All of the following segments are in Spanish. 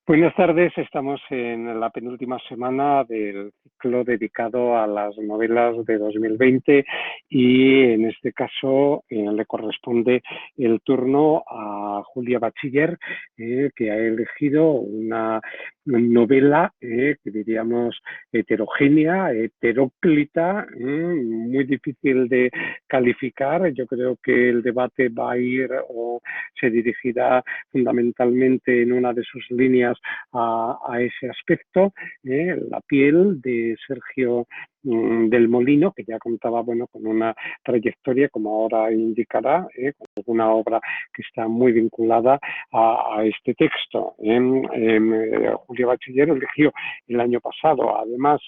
Buenas tardes, estamos en la penúltima semana del ciclo dedicado a las novelas de 2020 y en este caso le corresponde el turno a Julia Bachiller, que ha elegido una novela que diríamos heterogénea, heteróclita, muy difícil de calificar. Yo creo que el debate va a ir o se dirigirá fundamentalmente en una de sus líneas a ese aspecto, La piel de Sergio del Molino, que ya contaba bueno, con una trayectoria, como ahora indicará, con una obra que está muy vinculada a este texto. Julia Bachiller eligió el año pasado, además,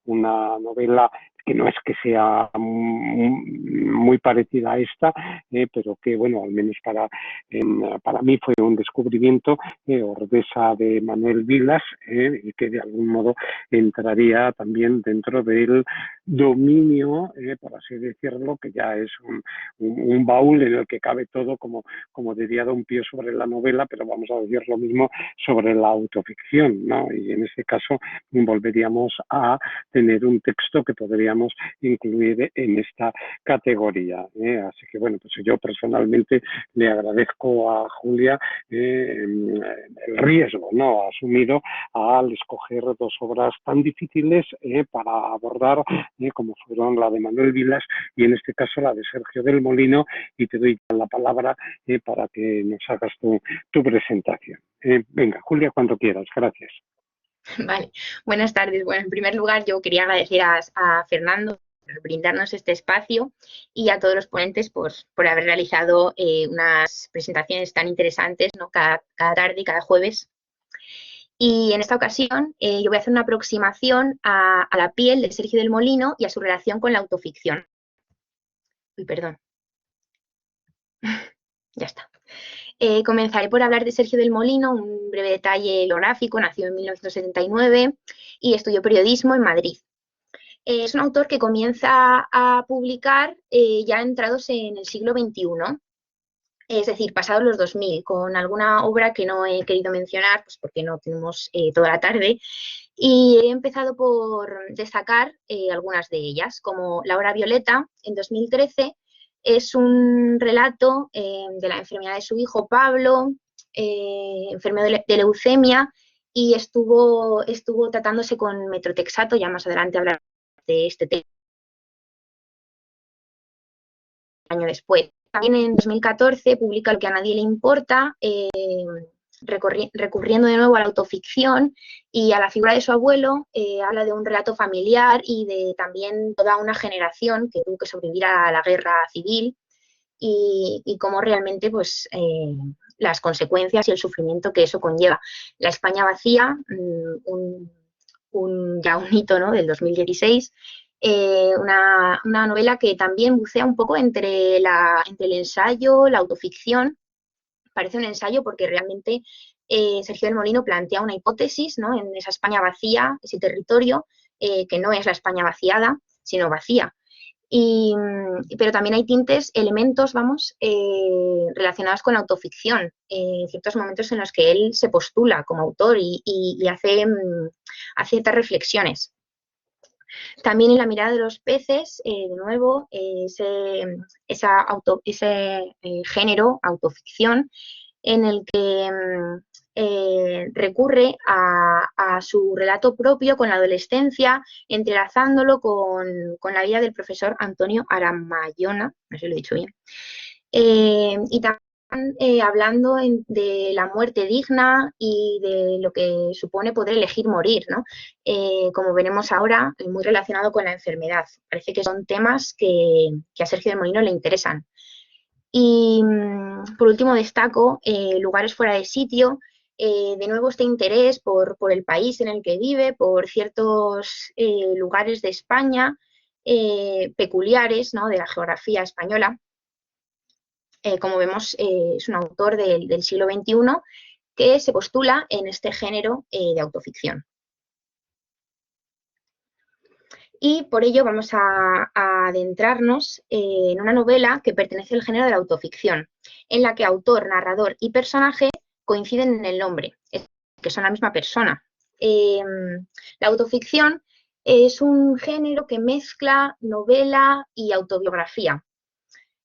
una novela que no es que sea muy parecida a esta, pero que, bueno, al menos para mí fue un descubrimiento, Ordesa de Manuel Vilas, y que de algún modo entraría también dentro del dominio, por así decirlo, que ya es un baúl en el que cabe todo, como diría Don Pío sobre la novela, pero vamos a decir lo mismo sobre la autoficción, ¿no? Y en este caso volveríamos a tener un texto que podríamos incluir en esta categoría. Así que, bueno, pues yo personalmente le agradezco a Julia el riesgo, ¿no?, asumido al escoger dos obras tan difíciles para abordar, como fueron la de Manuel Vilas y en este caso la de Sergio del Molino, y te doy la palabra para que nos hagas tu presentación. Venga, Julia, cuando quieras. Gracias. Vale, buenas tardes. Bueno, en primer lugar yo quería agradecer a Fernando por brindarnos este espacio y a todos los ponentes por haber realizado unas presentaciones tan interesantes, ¿no?, cada tarde y cada jueves. Y en esta ocasión yo voy a hacer una aproximación a La piel de Sergio del Molino y a su relación con la autoficción. Uy, perdón. Ya está. Comenzaré por hablar de Sergio del Molino, un breve detalle biográfico. Nació en 1979 y estudió periodismo en Madrid. Es un autor que comienza a publicar ya entrados en el siglo XXI, es decir, pasados los 2000, con alguna obra que no he querido mencionar, pues porque no tenemos toda la tarde, y he empezado por destacar algunas de ellas, como La hora violeta, en 2013, es un relato de la enfermedad de su hijo Pablo, enfermo de leucemia, y estuvo tratándose con metrotexato. Ya más adelante hablaré de este tema año después. También en 2014 publica Lo que a nadie le importa, recurriendo de nuevo a la autoficción y a la figura de su abuelo. Habla de un relato familiar y de también toda una generación que tuvo que sobrevivir a la guerra civil y cómo realmente pues, las consecuencias y el sufrimiento que eso conlleva. La España vacía, ya un hito, ¿no?, del 2016, una novela que también bucea un poco entre el ensayo, la autoficción. Parece un ensayo porque realmente Sergio del Molino plantea una hipótesis, ¿no?, en esa España vacía, ese territorio que no es la España vaciada, sino vacía. Pero también hay elementos, relacionados con la autoficción, ciertos momentos en los que él se postula como autor y hace ciertas reflexiones. También en La mirada de los peces, de nuevo, ese género, autoficción, en el que recurre a su relato propio con la adolescencia, entrelazándolo con la vida del profesor Antonio Aramayona, no sé si lo he dicho bien, y también hablando de la muerte digna y de lo que supone poder elegir morir, ¿no? Como veremos ahora, muy relacionado con la enfermedad. Parece que son temas que a Sergio del Molino le interesan. Y por último destaco Lugares fuera de sitio, de nuevo este interés por el país en el que vive, por ciertos lugares de España peculiares, ¿no?, de la geografía española. Como vemos, es un autor del siglo XXI que se postula en este género de autoficción. Y por ello vamos a adentrarnos en una novela que pertenece al género de la autoficción, en la que autor, narrador y personaje coinciden en el nombre, que son la misma persona. La autoficción es un género que mezcla novela y autobiografía.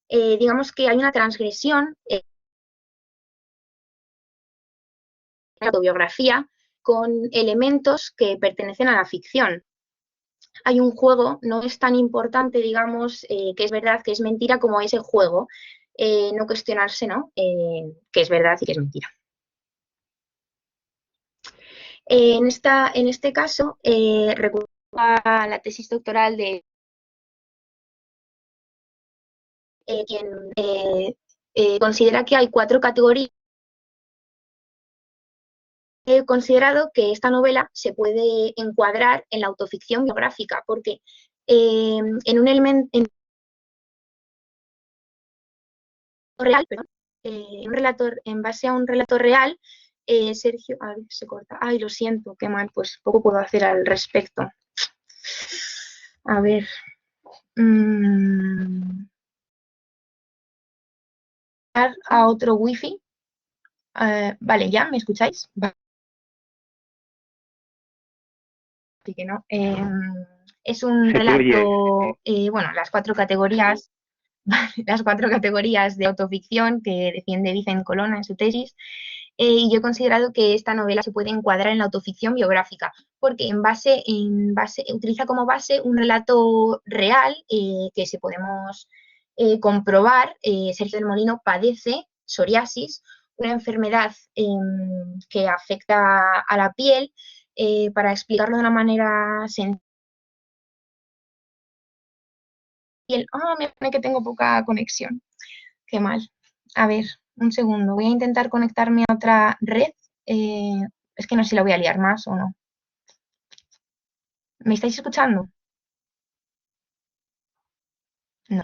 Digamos que hay una transgresión en la autobiografía con elementos que pertenecen a la ficción. Hay un juego, no es tan importante, digamos, que es verdad, que es mentira, como ese juego. No cuestionarse, ¿no? Que es verdad y que es mentira. En este caso, recurro a la tesis doctoral de quien considera que hay 4 categorías. He considerado que esta novela se puede encuadrar en la autoficción biográfica, porque en un elemento real, perdón, en base a un relato real, Sergio, a ver, se corta. Ay, lo siento, qué mal, pues poco puedo hacer al respecto. A ver. A otro wifi. Vale, ¿ya? ¿Me escucháis? Vale. Así que no. Es un relato, bueno, las 4 categorías. Las 4 categorías de autoficción que defiende Vicent Colonna en su tesis, y yo he considerado que esta novela se puede encuadrar en la autoficción biográfica, porque utiliza como base un relato real que si podemos comprobar. Sergio del Molino padece psoriasis, una enfermedad que afecta a la piel. Para explicarlo de una manera sencilla, me pone que tengo poca conexión. Qué mal. A ver, un segundo. Voy a intentar conectarme a otra red. Es que no sé si la voy a liar más o no. ¿Me estáis escuchando? No.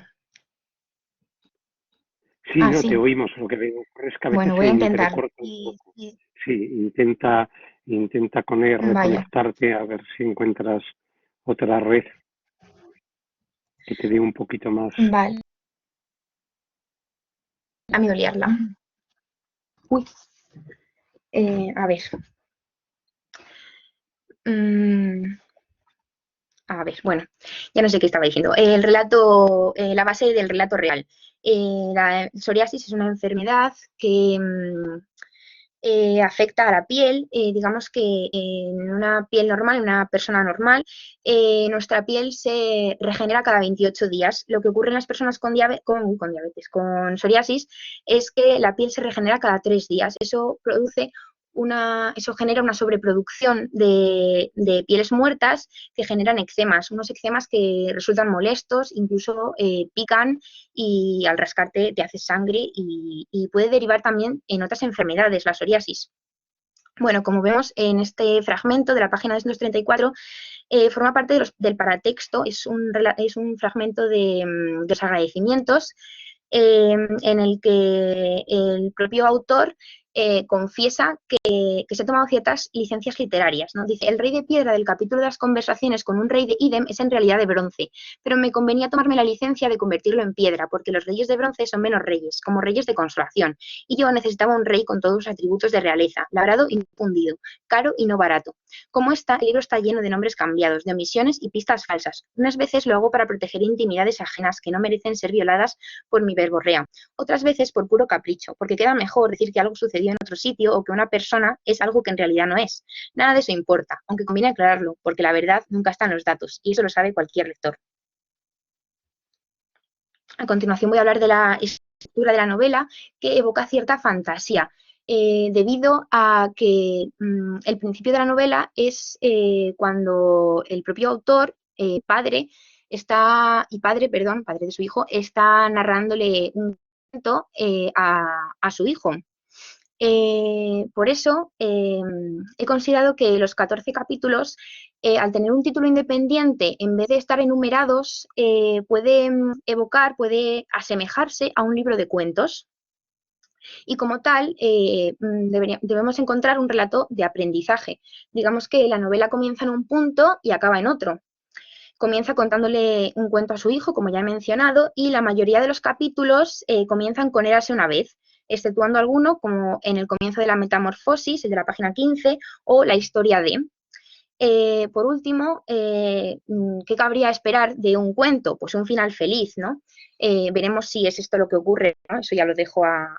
Sí, no, sí. Te oímos. Lo que veo es que a veces bueno, voy a intentar. Sí, intenta reconectarte a ver si encuentras otra red que te dé un poquito más. Vale. A mí liarla. Uy. A ver. A ver, bueno, ya no sé qué estaba diciendo. El relato, la base del relato real. La psoriasis es una enfermedad que afecta a la piel. Digamos que en una piel normal, en una persona normal, nuestra piel se regenera cada 28 días. Lo que ocurre en las personas con psoriasis, es que la piel se regenera cada 3 días. Eso genera una sobreproducción de pieles muertas que generan eczemas, unos eczemas que resultan molestos, incluso pican, y al rascarte te haces sangre y puede derivar también en otras enfermedades, la psoriasis. Bueno, como vemos en este fragmento de la página 234, forma parte del paratexto, es un fragmento de los agradecimientos, en el que el propio autor confiesa que se ha tomado ciertas licencias literarias, ¿no? Dice: el rey de piedra del capítulo de las conversaciones con un rey de idem es en realidad de bronce, pero me convenía tomarme la licencia de convertirlo en piedra, porque los reyes de bronce son menos reyes, como reyes de consolación, y yo necesitaba un rey con todos los atributos de realeza, labrado y fundido, caro y no barato. Como el libro está lleno de nombres cambiados, de omisiones y pistas falsas. Unas veces lo hago para proteger intimidades ajenas que no merecen ser violadas por mi verborrea, otras veces por puro capricho, porque queda mejor decir que algo sucedió en otro sitio o que una persona es algo que en realidad no es. Nada de eso importa, aunque conviene aclararlo, porque la verdad nunca está en los datos, y eso lo sabe cualquier lector. A continuación voy a hablar de la estructura de la novela, que evoca cierta fantasía, debido a que el principio de la novela es cuando el propio autor, padre de su hijo, está narrándole un cuento a su hijo. Por eso he considerado que los 14 capítulos, al tener un título independiente, en vez de estar enumerados, puede puede asemejarse a un libro de cuentos. Y como tal, debemos encontrar un relato de aprendizaje. Digamos que la novela comienza en un punto y acaba en otro. Comienza contándole un cuento a su hijo, como ya he mencionado, y la mayoría de los capítulos comienzan con Érase una vez. exceptuando alguno, como en el comienzo de la Metamorfosis, el de la página 15, o la historia de. Por último, ¿qué cabría esperar de un cuento? Pues un final feliz, ¿no? Veremos si es esto lo que ocurre, ¿no? Eso ya lo dejo a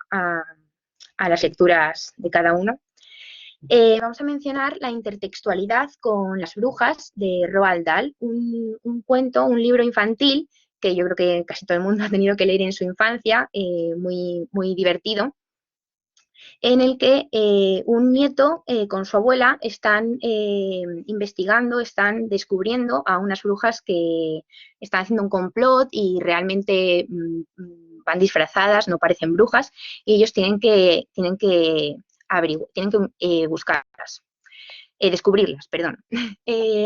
las lecturas de cada uno. Vamos a mencionar la intertextualidad con las brujas de Roald Dahl, un cuento, un libro infantil que yo creo que casi todo el mundo ha tenido que leer en su infancia, muy, muy divertido, en el que un nieto con su abuela están investigando, están descubriendo a unas brujas que están haciendo un complot y realmente van disfrazadas, no parecen brujas, y ellos tienen que buscarlas, descubrirlas, perdón.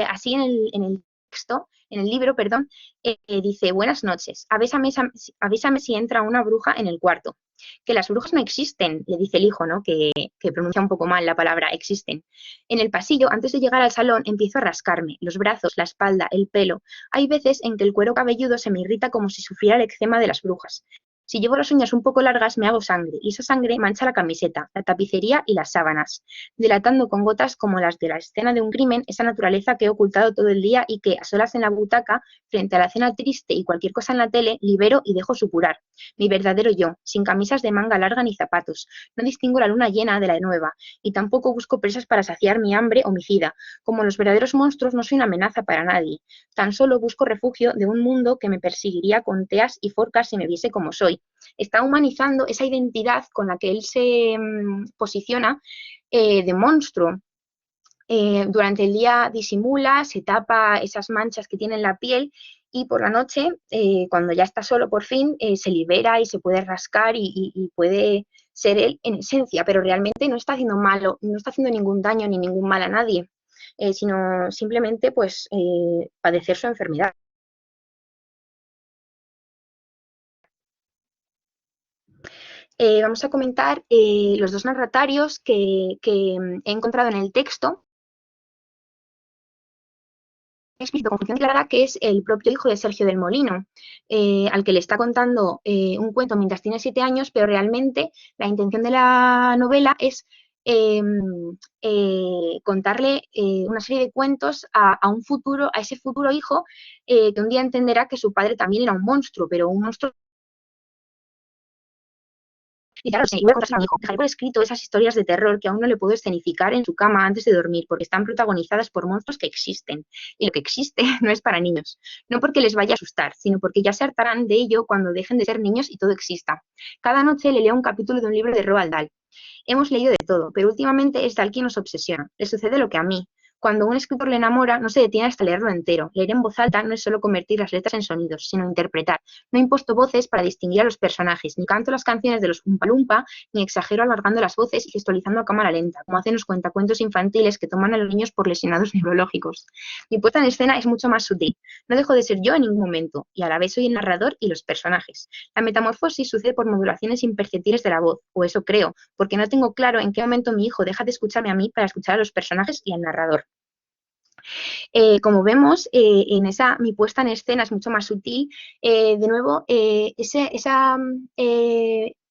Así en el texto, en el libro, perdón, dice: buenas noches, avísame si entra una bruja en el cuarto. Que las brujas no existen, le dice el hijo, ¿no? Que pronuncia un poco mal la palabra existen. En el pasillo, antes de llegar al salón, empiezo a rascarme los brazos, la espalda, el pelo. Hay veces en que el cuero cabelludo se me irrita como si sufriera el eczema de las brujas. Si llevo las uñas un poco largas me hago sangre y esa sangre mancha la camiseta, la tapicería y las sábanas, delatando con gotas como las de la escena de un crimen esa naturaleza que he ocultado todo el día y que, a solas en la butaca, frente a la cena triste y cualquier cosa en la tele, libero y dejo supurar. Mi verdadero yo, sin camisas de manga larga ni zapatos. No distingo la luna llena de la nueva y tampoco busco presas para saciar mi hambre homicida. Como los verdaderos monstruos no soy una amenaza para nadie. Tan solo busco refugio de un mundo que me perseguiría con teas y forcas si me viese como soy. Está humanizando esa identidad con la que él se posiciona de monstruo. Durante el día disimula, se tapa esas manchas que tiene en la piel y por la noche, cuando ya está solo por fin, se libera y se puede rascar y puede ser él en esencia, pero realmente no está haciendo malo, no está haciendo ningún daño ni ningún mal a nadie, sino simplemente pues padecer su enfermedad. Vamos a comentar los dos narratarios que he encontrado en el texto. Explícito con función declarada, que es el propio hijo de Sergio del Molino, al que le está contando un cuento mientras tiene 7 años, pero realmente la intención de la novela es contarle una serie de cuentos a ese futuro hijo, que un día entenderá que su padre también era un monstruo, pero un monstruo. Y claro, si voy a contárselo a mi hijo, dejaré por escrito esas historias de terror que aún no le puedo escenificar en su cama antes de dormir, porque están protagonizadas por monstruos que existen. Y lo que existe no es para niños. No porque les vaya a asustar, sino porque ya se hartarán de ello cuando dejen de ser niños y todo exista. Cada noche le leo un capítulo de un libro de Roald Dahl. Hemos leído de todo, pero últimamente es Dahl quien nos obsesiona. Le sucede lo que a mí. Cuando un escritor le enamora, no se detiene hasta leerlo entero. Leer en voz alta no es solo convertir las letras en sonidos, sino interpretar. No imposto voces para distinguir a los personajes, ni canto las canciones de los Oompa Loompa, ni exagero alargando las voces y gestualizando a cámara lenta, como hacen los cuentacuentos infantiles que toman a los niños por lesionados neurológicos. Mi puesta en escena es mucho más sutil. No dejo de ser yo en ningún momento, y a la vez soy el narrador y los personajes. La metamorfosis sucede por modulaciones imperceptibles de la voz, o eso creo, porque no tengo claro en qué momento mi hijo deja de escucharme a mí para escuchar a los personajes y al narrador. Como vemos, mi puesta en escena es mucho más sutil. De nuevo, esa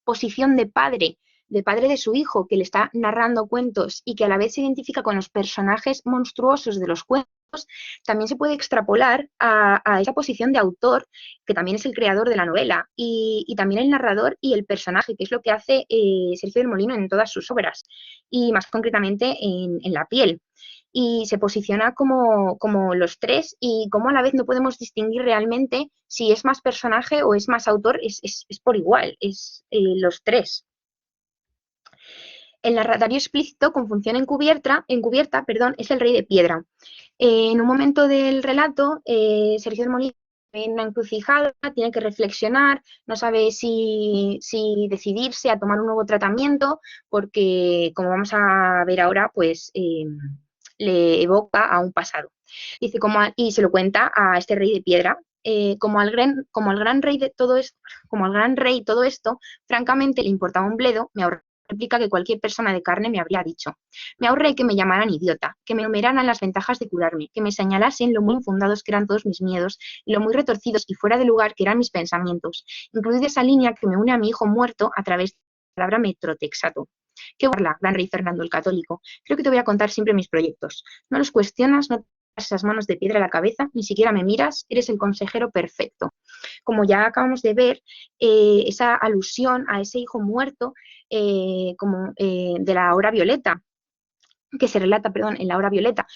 posición de padre de su hijo, que le está narrando cuentos y que a la vez se identifica con los personajes monstruosos de los cuentos, también se puede extrapolar a esa posición de autor, que también es el creador de la novela, y también el narrador y el personaje, que es lo que hace Sergio del Molino en todas sus obras, y más concretamente en La piel. Y se posiciona como los tres, y como a la vez no podemos distinguir realmente si es más personaje o es más autor, es por igual, es los tres. El narratorio explícito con función encubierta, es el rey de piedra. En un momento del relato, Sergio del Molino en una encrucijada, tiene que reflexionar, no sabe si decidirse a tomar un nuevo tratamiento, porque, como vamos a ver ahora, pues le evoca a un pasado. Dice, y se lo cuenta a este rey de piedra. Como al gran rey todo esto, francamente le importaba un bledo, me ahorré la réplica que cualquier persona de carne me habría dicho. Me ahorré que me llamaran idiota, que me enumeraran las ventajas de curarme, que me señalasen lo muy infundados que eran todos mis miedos y lo muy retorcidos y fuera de lugar que eran mis pensamientos, incluida esa línea que me une a mi hijo muerto a través palabra metrotexato. ¿Qué burla, gran rey Fernando el Católico? Creo que te voy a contar siempre mis proyectos. No los cuestionas, no te das esas manos de piedra a la cabeza, ni siquiera me miras, eres el consejero perfecto. Como ya acabamos de ver, esa alusión a ese hijo muerto de la hora violeta, que se relata, perdón, en la hora violeta,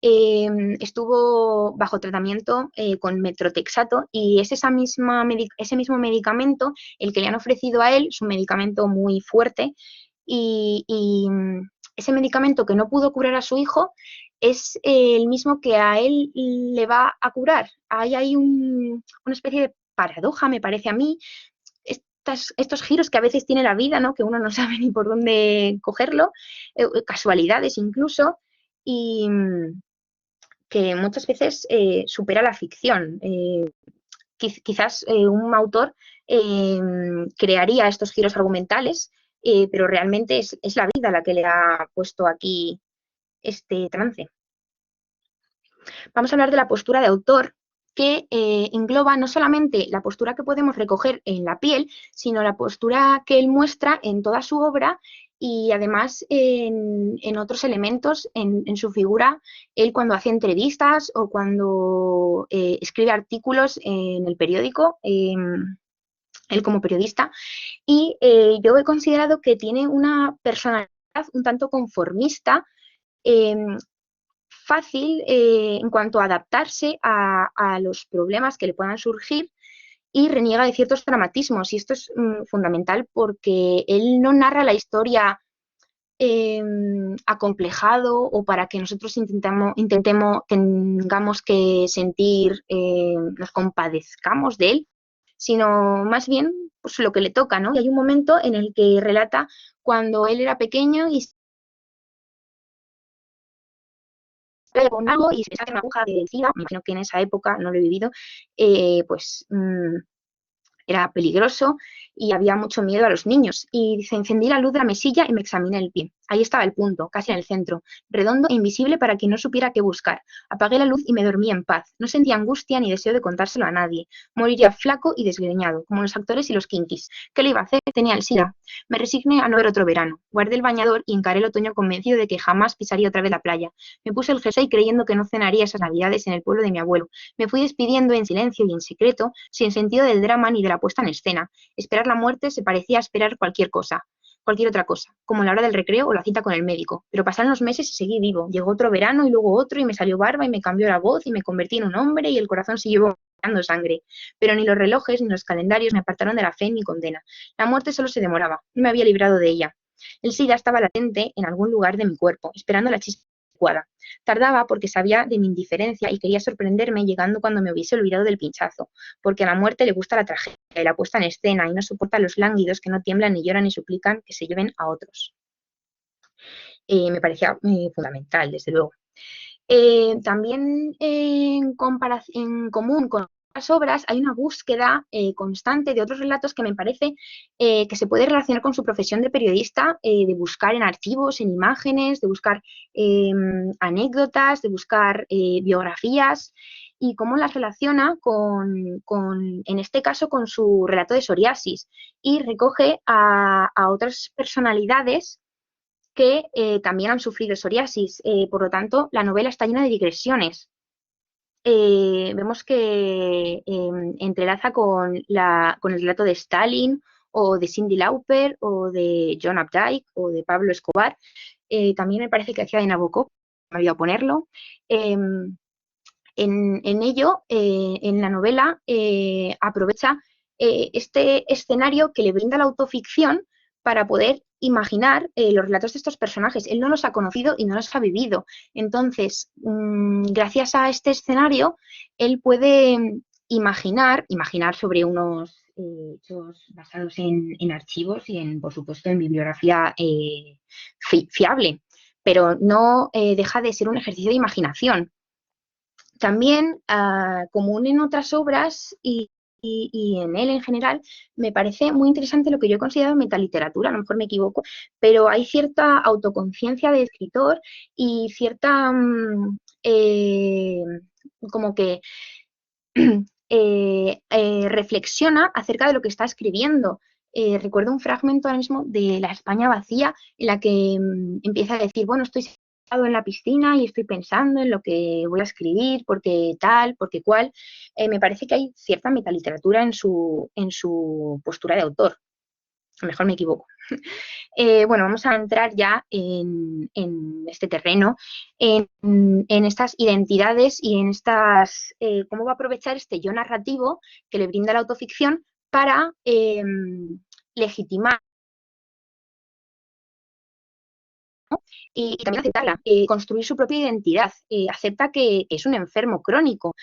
estuvo bajo tratamiento con metrotexato y es ese mismo medicamento el que le han ofrecido a él, su medicamento muy fuerte, y ese medicamento que no pudo curar a su hijo es el mismo que a él le va a curar. Hay una especie de paradoja, me parece a mí, estos giros que a veces tiene la vida, ¿no? Que uno no sabe ni por dónde cogerlo, casualidades incluso, y que muchas veces supera la ficción. Quizás un autor crearía estos giros argumentales, pero realmente es la vida la que le ha puesto aquí este trance. Vamos a hablar de la postura de autor, que engloba no solamente la postura que podemos recoger en la piel, sino la postura que él muestra en toda su obra y además en otros elementos en su figura, él cuando hace entrevistas o cuando escribe artículos en el periódico, él como periodista, y yo he considerado que tiene una personalidad un tanto conformista, fácil en cuanto a adaptarse a los problemas que le puedan surgir y reniega de ciertos dramatismos. Y esto es fundamental porque él no narra la historia acomplejado o para que nosotros tengamos que sentir, nos compadezcamos de él, sino más bien pues, lo que le toca, ¿no? Y hay un momento en el que relata cuando él era pequeño y con algo y se le saca una aguja de SIDA, me imagino que en esa época, no lo he vivido, pues era peligroso y había mucho miedo a los niños. Y dice, encendí la luz de la mesilla y me examiné el pie. Ahí estaba el punto, casi en el centro, redondo e invisible para quien no supiera qué buscar. Apagué la luz y me dormí en paz. No sentía angustia ni deseo de contárselo a nadie. Moriría flaco y desgreñado, como los actores y los kinkis. ¿Qué le iba a hacer? Tenía el SIDA. Me resigné a no ver otro verano. Guardé el bañador y encaré el otoño convencido de que jamás pisaría otra vez la playa. Me puse el jersey creyendo que no cenaría esas navidades en el pueblo de mi abuelo. Me fui despidiendo en silencio y en secreto, sin sentido del drama ni de la puesta en escena. Esperar la muerte se parecía a esperar cualquier otra cosa, como la hora del recreo o la cita con el médico. Pero pasaron los meses y seguí vivo. Llegó otro verano y luego otro y me salió barba y me cambió la voz y me convertí en un hombre y el corazón siguió bombando sangre. Pero ni los relojes ni los calendarios me apartaron de la fe en mi condena. La muerte solo se demoraba, no me había librado de ella. El SIDA estaba latente en algún lugar de mi cuerpo, esperando la chispa adecuada. Tardaba porque sabía de mi indiferencia y quería sorprenderme llegando cuando me hubiese olvidado del pinchazo, porque a la muerte le gusta la tragedia y la puesta en escena y no soporta a los lánguidos que no tiemblan ni lloran ni suplican que se lleven a otros. Me parecía fundamental, desde luego. También en común con otras obras hay una búsqueda constante de otros relatos que me parece que se puede relacionar con su profesión de periodista, de buscar en archivos, en imágenes, de buscar anécdotas, de buscar biografías y cómo las relaciona en este caso, con su relato de psoriasis y recoge a otras personalidades que también han sufrido psoriasis. Por lo tanto, la novela está llena de digresiones. Vemos que entrelaza con el relato de Stalin o de Cyndi Lauper o de John Updike o de Pablo Escobar. También me parece que hacía de Nabokov, me había a ponerlo. En ello, en la novela, aprovecha este escenario que le brinda la autoficción para poder imaginar los relatos de estos personajes. Él no los ha conocido y no los ha vivido. Entonces, gracias a este escenario, él puede imaginar sobre unos hechos basados en archivos y, por supuesto, en bibliografía fiable, pero no deja de ser un ejercicio de imaginación. También, común en otras obras y en él en general, me parece muy interesante lo que yo he considerado metaliteratura, a lo mejor me equivoco, pero hay cierta autoconciencia de escritor y cierta como que reflexiona acerca de lo que está escribiendo. recuerdo un fragmento ahora mismo de La España vacía, en la que empieza a decir, bueno, estoy sentado en la piscina y estoy pensando en lo que voy a escribir, porque tal, porque cual. Me parece que hay cierta metaliteratura en su postura de autor. A lo mejor me equivoco. Bueno, vamos a entrar ya en este terreno, en estas identidades y en estas, cómo va a aprovechar este yo narrativo que le brinda la autoficción para legitimar y también aceptarla, construir su propia identidad, acepta que es un enfermo crónico.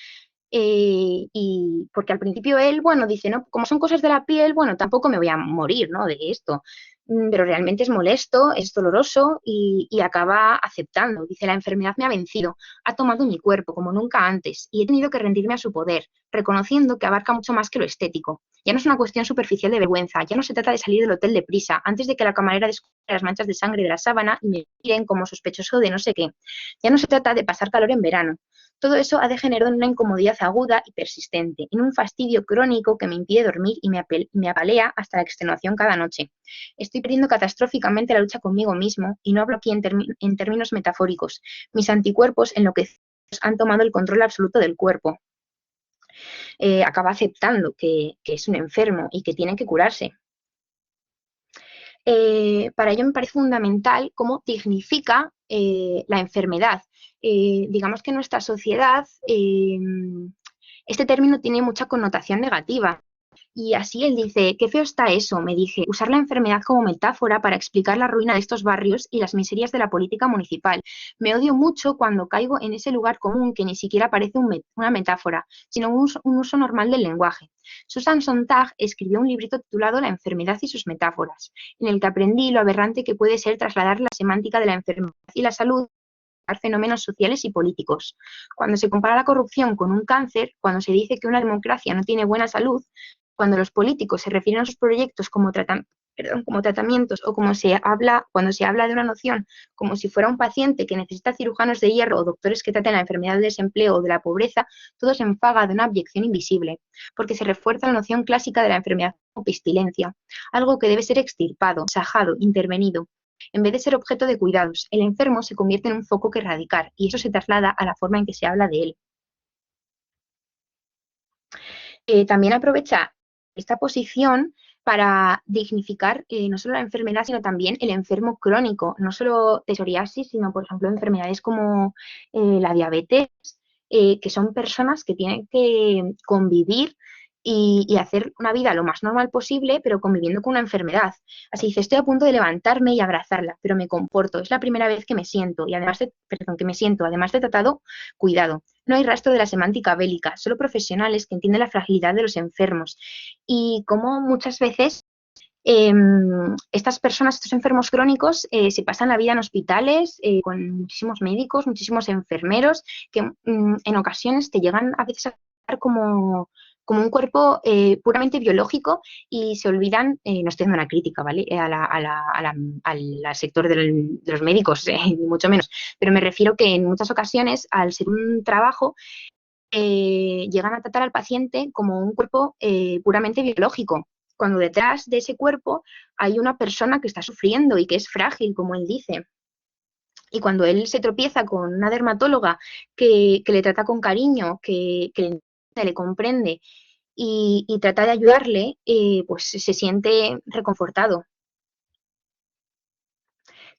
Y porque al principio él, bueno, dice, no, como son cosas de la piel, bueno, tampoco me voy a morir, ¿no? De esto. Pero realmente es molesto, es doloroso y acaba aceptando. Dice, la enfermedad me ha vencido, ha tomado mi cuerpo como nunca antes y he tenido que rendirme a su poder, reconociendo que abarca mucho más que lo estético. Ya no es una cuestión superficial de vergüenza, ya no se trata de salir del hotel deprisa, antes de que la camarera descubra las manchas de sangre de la sábana y me miren como sospechoso de no sé qué. Ya no se trata de pasar calor en verano. Todo eso ha degenerado en una incomodidad aguda y persistente, en un fastidio crónico que me impide dormir y me apalea hasta la extenuación cada noche. Estoy perdiendo catastróficamente la lucha conmigo mismo y no hablo aquí en términos metafóricos. Mis anticuerpos enloquecidos han tomado el control absoluto del cuerpo. Acaba aceptando que es un enfermo y que tiene que curarse. Para ello me parece fundamental cómo dignifica la enfermedad. Digamos que en nuestra sociedad este término tiene mucha connotación negativa. Y así él dice, qué feo está eso, me dije, usar la enfermedad como metáfora para explicar la ruina de estos barrios y las miserias de la política municipal. Me odio mucho cuando caigo en ese lugar común que ni siquiera parece una metáfora, sino un uso normal del lenguaje. Susan Sontag escribió un librito titulado La enfermedad y sus metáforas, en el que aprendí lo aberrante que puede ser trasladar la semántica de la enfermedad y la salud a fenómenos sociales y políticos. Cuando se compara la corrupción con un cáncer, cuando se dice que una democracia no tiene buena salud, cuando los políticos se refieren a sus proyectos como tratamientos o cuando se habla de una noción como si fuera un paciente que necesita cirujanos de hierro o doctores que traten la enfermedad del desempleo o de la pobreza, todo se enfaga de una abyección invisible, porque se refuerza la noción clásica de la enfermedad como pestilencia, algo que debe ser extirpado, sajado, intervenido. En vez de ser objeto de cuidados, el enfermo se convierte en un foco que erradicar y eso se traslada a la forma en que se habla de él. También aprovecha esta posición para dignificar no solo la enfermedad, sino también el enfermo crónico, no solo de psoriasis, sino, por ejemplo, enfermedades como la diabetes, que son personas que tienen que convivir y hacer una vida lo más normal posible, pero conviviendo con una enfermedad. Así dice, estoy a punto de levantarme y abrazarla, pero me comporto. Es la primera vez que me siento, y además además de tratado, cuidado. No hay rastro de la semántica bélica, solo profesionales que entienden la fragilidad de los enfermos. Y como muchas veces estas personas, estos enfermos crónicos, se pasan la vida en hospitales con muchísimos médicos, muchísimos enfermeros, que en ocasiones te llegan a veces a dar como un cuerpo puramente biológico y se olvidan, no estoy dando una crítica, ¿vale? Al sector de los médicos, ni mucho menos, pero me refiero que en muchas ocasiones, al ser un trabajo, llegan a tratar al paciente como un cuerpo puramente biológico, cuando detrás de ese cuerpo hay una persona que está sufriendo y que es frágil, como él dice. Y cuando él se tropieza con una dermatóloga que le trata con cariño, que le comprende y trata de ayudarle, pues se siente reconfortado.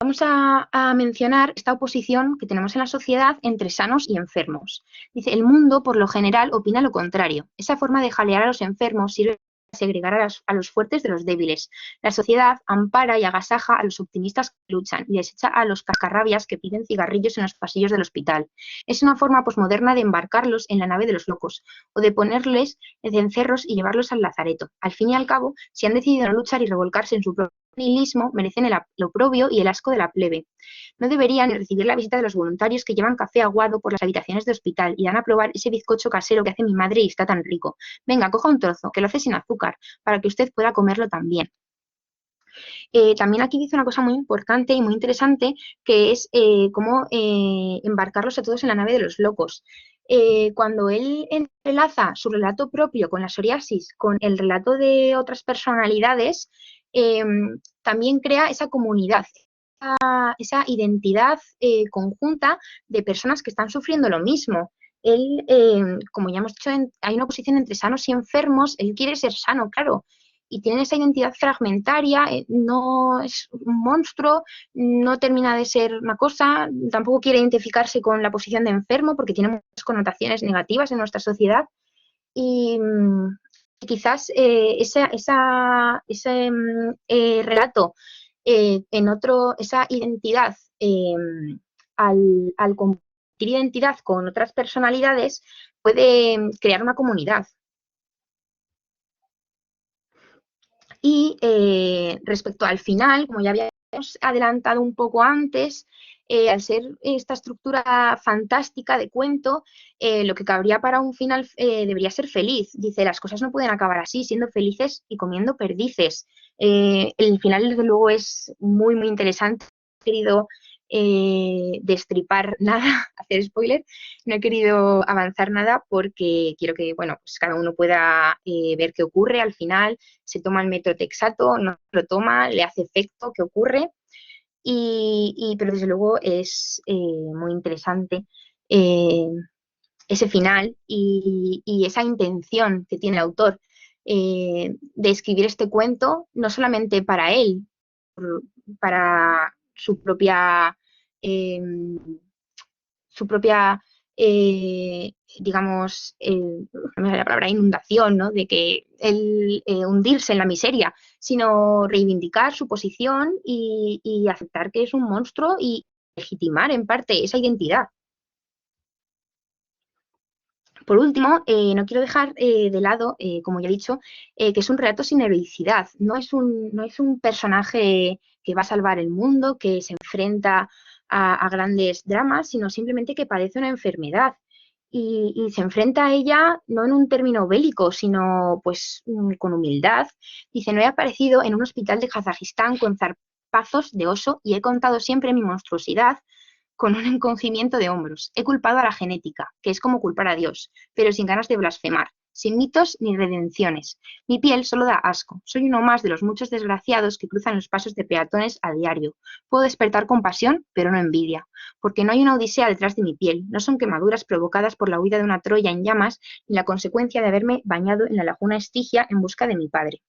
Vamos a mencionar esta oposición que tenemos en la sociedad entre sanos y enfermos. Dice, el mundo, por lo general, opina lo contrario. Esa forma de jalear a los enfermos sirve para segregar a los fuertes de los débiles. La sociedad ampara y agasaja a los optimistas que luchan y desecha a los cascarrabias que piden cigarrillos en los pasillos del hospital. Es una forma posmoderna de embarcarlos en la nave de los locos o de ponerles en cencerros y llevarlos al lazareto. Al fin y al cabo, si han decidido no luchar y revolcarse en su propio nihilismo, merecen el oprobio y el asco de la plebe. No deberían recibir la visita de los voluntarios que llevan café aguado por las habitaciones de hospital y dan a probar ese bizcocho casero que hace mi madre y está tan rico. Venga, coja un trozo, que lo hace sin azúcar, para que usted pueda comerlo también. También aquí dice una cosa muy importante y muy interesante, que es cómo embarcarlos a todos en la nave de los locos. cuando él entrelaza su relato propio con la psoriasis, con el relato de otras personalidades, eh, también crea esa comunidad, esa identidad conjunta de personas que están sufriendo lo mismo. Él, como ya hemos dicho, hay una oposición entre sanos y enfermos, él quiere ser sano, claro, y tiene esa identidad fragmentaria, no es un monstruo, no termina de ser una cosa, tampoco quiere identificarse con la posición de enfermo porque tiene muchas connotaciones negativas en nuestra sociedad y quizás ese relato en otro, esa identidad al compartir identidad con otras personalidades puede crear una comunidad. Y respecto al final, como ya habíamos adelantado un poco antes, al ser esta estructura fantástica de cuento, lo que cabría para un final debería ser feliz. Dice, las cosas no pueden acabar así, siendo felices y comiendo perdices. El final, desde luego, es muy, muy interesante. He querido destripar nada, hacer spoiler, no he querido avanzar nada porque quiero que, bueno, pues cada uno pueda ver qué ocurre al final, se toma el metotrexato, no lo toma, le hace efecto, qué ocurre, pero desde luego es muy interesante eh, ese final y esa intención que tiene el autor de escribir este cuento, no solamente para él, para eh, su propia digamos, no me sale la palabra inundación, ¿no? De que el hundirse en la miseria, sino reivindicar su posición y aceptar que es un monstruo y legitimar en parte esa identidad. Por último, no quiero dejar de lado, como ya he dicho, que es un relato sin heroicidad. No es un personaje que va a salvar el mundo, que se enfrenta a grandes dramas, sino simplemente que padece una enfermedad. Y se enfrenta a ella no en un término bélico, sino pues con humildad. Dice, no he aparecido en un hospital de Kazajistán con zarpazos de oso y he contado siempre mi monstruosidad con un encogimiento de hombros. He culpado a la genética, que es como culpar a Dios, pero sin ganas de blasfemar, sin mitos ni redenciones. Mi piel solo da asco. Soy uno más de los muchos desgraciados que cruzan los pasos de peatones a diario. Puedo despertar compasión, pero no envidia, porque no hay una odisea detrás de mi piel. No son quemaduras provocadas por la huida de una Troya en llamas, ni la consecuencia de haberme bañado en la laguna Estigia en busca de mi padre.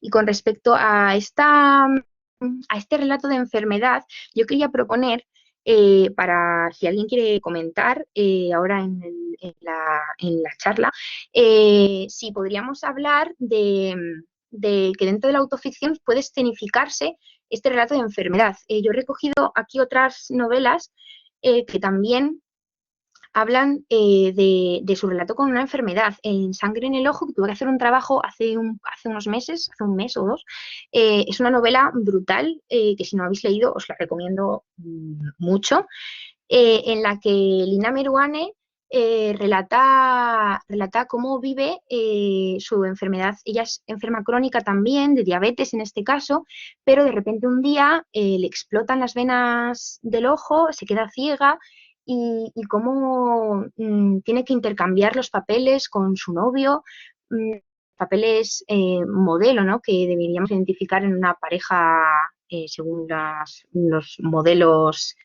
Y con respecto a este relato de enfermedad, yo quería proponer, para si alguien quiere comentar ahora en la charla, si podríamos hablar de que dentro de la autoficción puede escenificarse este relato de enfermedad. Yo he recogido aquí otras novelas que también hablan de su relato con una enfermedad. En Sangre en el ojo, que tuve que hacer un trabajo hace unos meses, hace un mes o dos, es una novela brutal que si no habéis leído os la recomiendo mucho, en la que Lina Meruane relata cómo vive su enfermedad. Ella es enferma crónica también, de diabetes en este caso, pero de repente un día le explotan las venas del ojo, se queda ciega y cómo tiene que intercambiar los papeles con su novio, mm, papeles modelo, ¿no? Que deberíamos identificar en una pareja según los modelos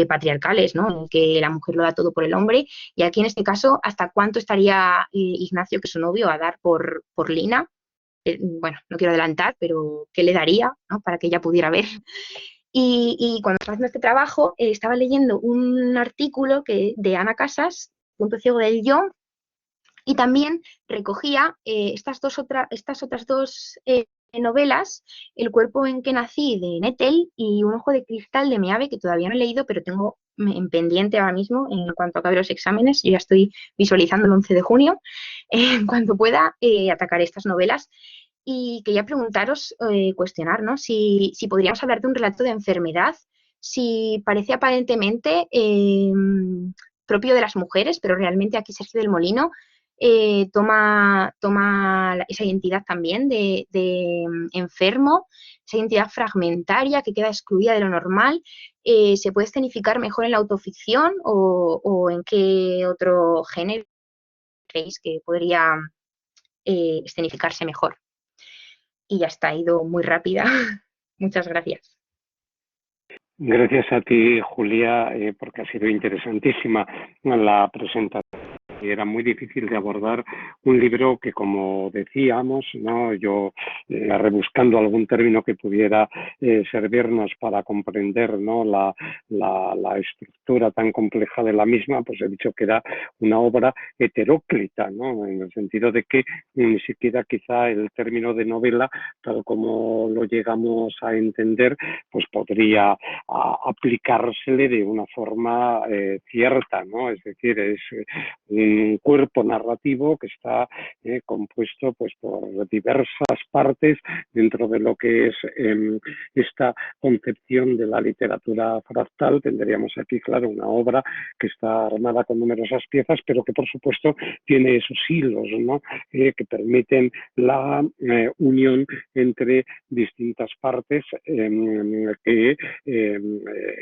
patriarcales, ¿no? En el que la mujer lo da todo por el hombre. Y aquí en este caso, ¿hasta cuánto estaría Ignacio, que es su novio, a dar por Lina? Bueno, no quiero adelantar, pero ¿qué le daría, ¿no? Para que ella pudiera ver? Y cuando estaba haciendo este trabajo, estaba leyendo un artículo de Ana Casas, Punto ciego del yo, y también recogía estas otras dos novelas, El cuerpo en que nací de Nettel y Un ojo de cristal de Meave, que todavía no he leído, pero tengo en pendiente ahora mismo en cuanto acabe los exámenes. Yo ya estoy visualizando el 11 de junio. En cuanto pueda, atacaré estas novelas. Y quería preguntaros, cuestionar, ¿no? Si podríamos hablar de un relato de enfermedad, si parece aparentemente propio de las mujeres, pero realmente aquí Sergio del Molino toma esa identidad también de enfermo, esa identidad fragmentaria que queda excluida de lo normal. ¿Se puede escenificar mejor en la autoficción o en qué otro género creéis que podría escenificarse mejor? Y ya está, he ido muy rápida. Muchas gracias. Gracias a ti, Julia, porque ha sido interesantísima la presentación. Era muy difícil de abordar un libro que, como decíamos, ¿no? Yo rebuscando algún término que pudiera servirnos para comprender, ¿no? la estructura tan compleja de la misma, pues he dicho que era una obra heteróclita, ¿no? En el sentido de que ni siquiera quizá el término de novela, tal como lo llegamos a entender, pues podría aplicársele de una forma cierta, ¿no? Es decir, es un cuerpo narrativo que está compuesto pues por diversas partes dentro de lo que es esta concepción de la literatura fractal. Tendríamos aquí, claro, una obra que está armada con numerosas piezas, pero que por supuesto tiene esos hilos, ¿no? Que permiten la unión entre distintas partes que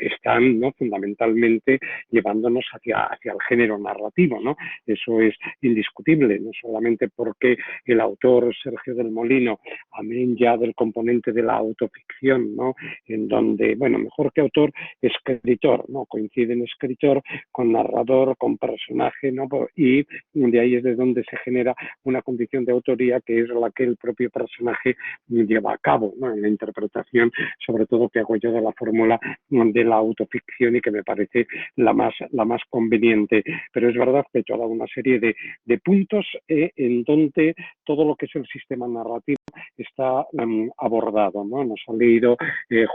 están, ¿no? fundamentalmente llevándonos hacia el género narrativo, ¿no? Eso es indiscutible, no solamente porque el autor Sergio del Molino, amén ya del componente de la autoficción, ¿no? En donde, bueno, mejor que autor, escritor, ¿no? Coincide en escritor con narrador, con personaje, ¿no? Y de ahí es de donde se genera una condición de autoría que es la que el propio personaje lleva a cabo, ¿no? En la interpretación, sobre todo que hago yo de la fórmula de la autoficción y que me parece la más conveniente. Pero es verdad que he hecho una serie de puntos en donde todo lo que es el sistema narrativo está abordado, ¿no? Nos ha leído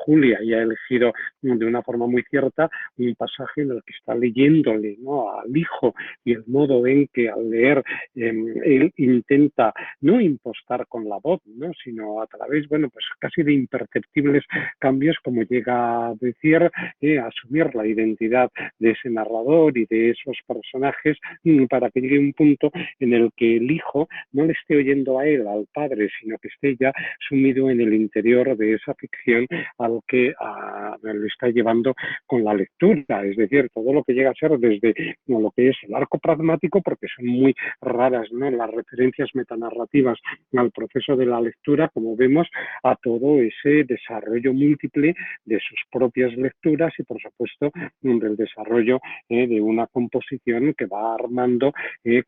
Julia y ha elegido de una forma muy cierta un pasaje en el que está leyéndole, ¿no? al hijo y el modo en que al leer él intenta no impostar con la voz, ¿no? sino a través, bueno, pues casi de imperceptibles cambios, como llega a decir, asumir la identidad de ese narrador y de esos personajes para que llegue un punto en el que el hijo no le esté oyendo a él, al padre, sino que esté ya sumido en el interior de esa ficción al que lo está llevando con la lectura. Es decir, todo lo que llega a ser desde lo que es el arco pragmático, porque son muy raras, ¿no? las referencias metanarrativas al proceso de la lectura, como vemos, a todo ese desarrollo múltiple de sus propias lecturas y, por supuesto, del desarrollo de una composición que va armando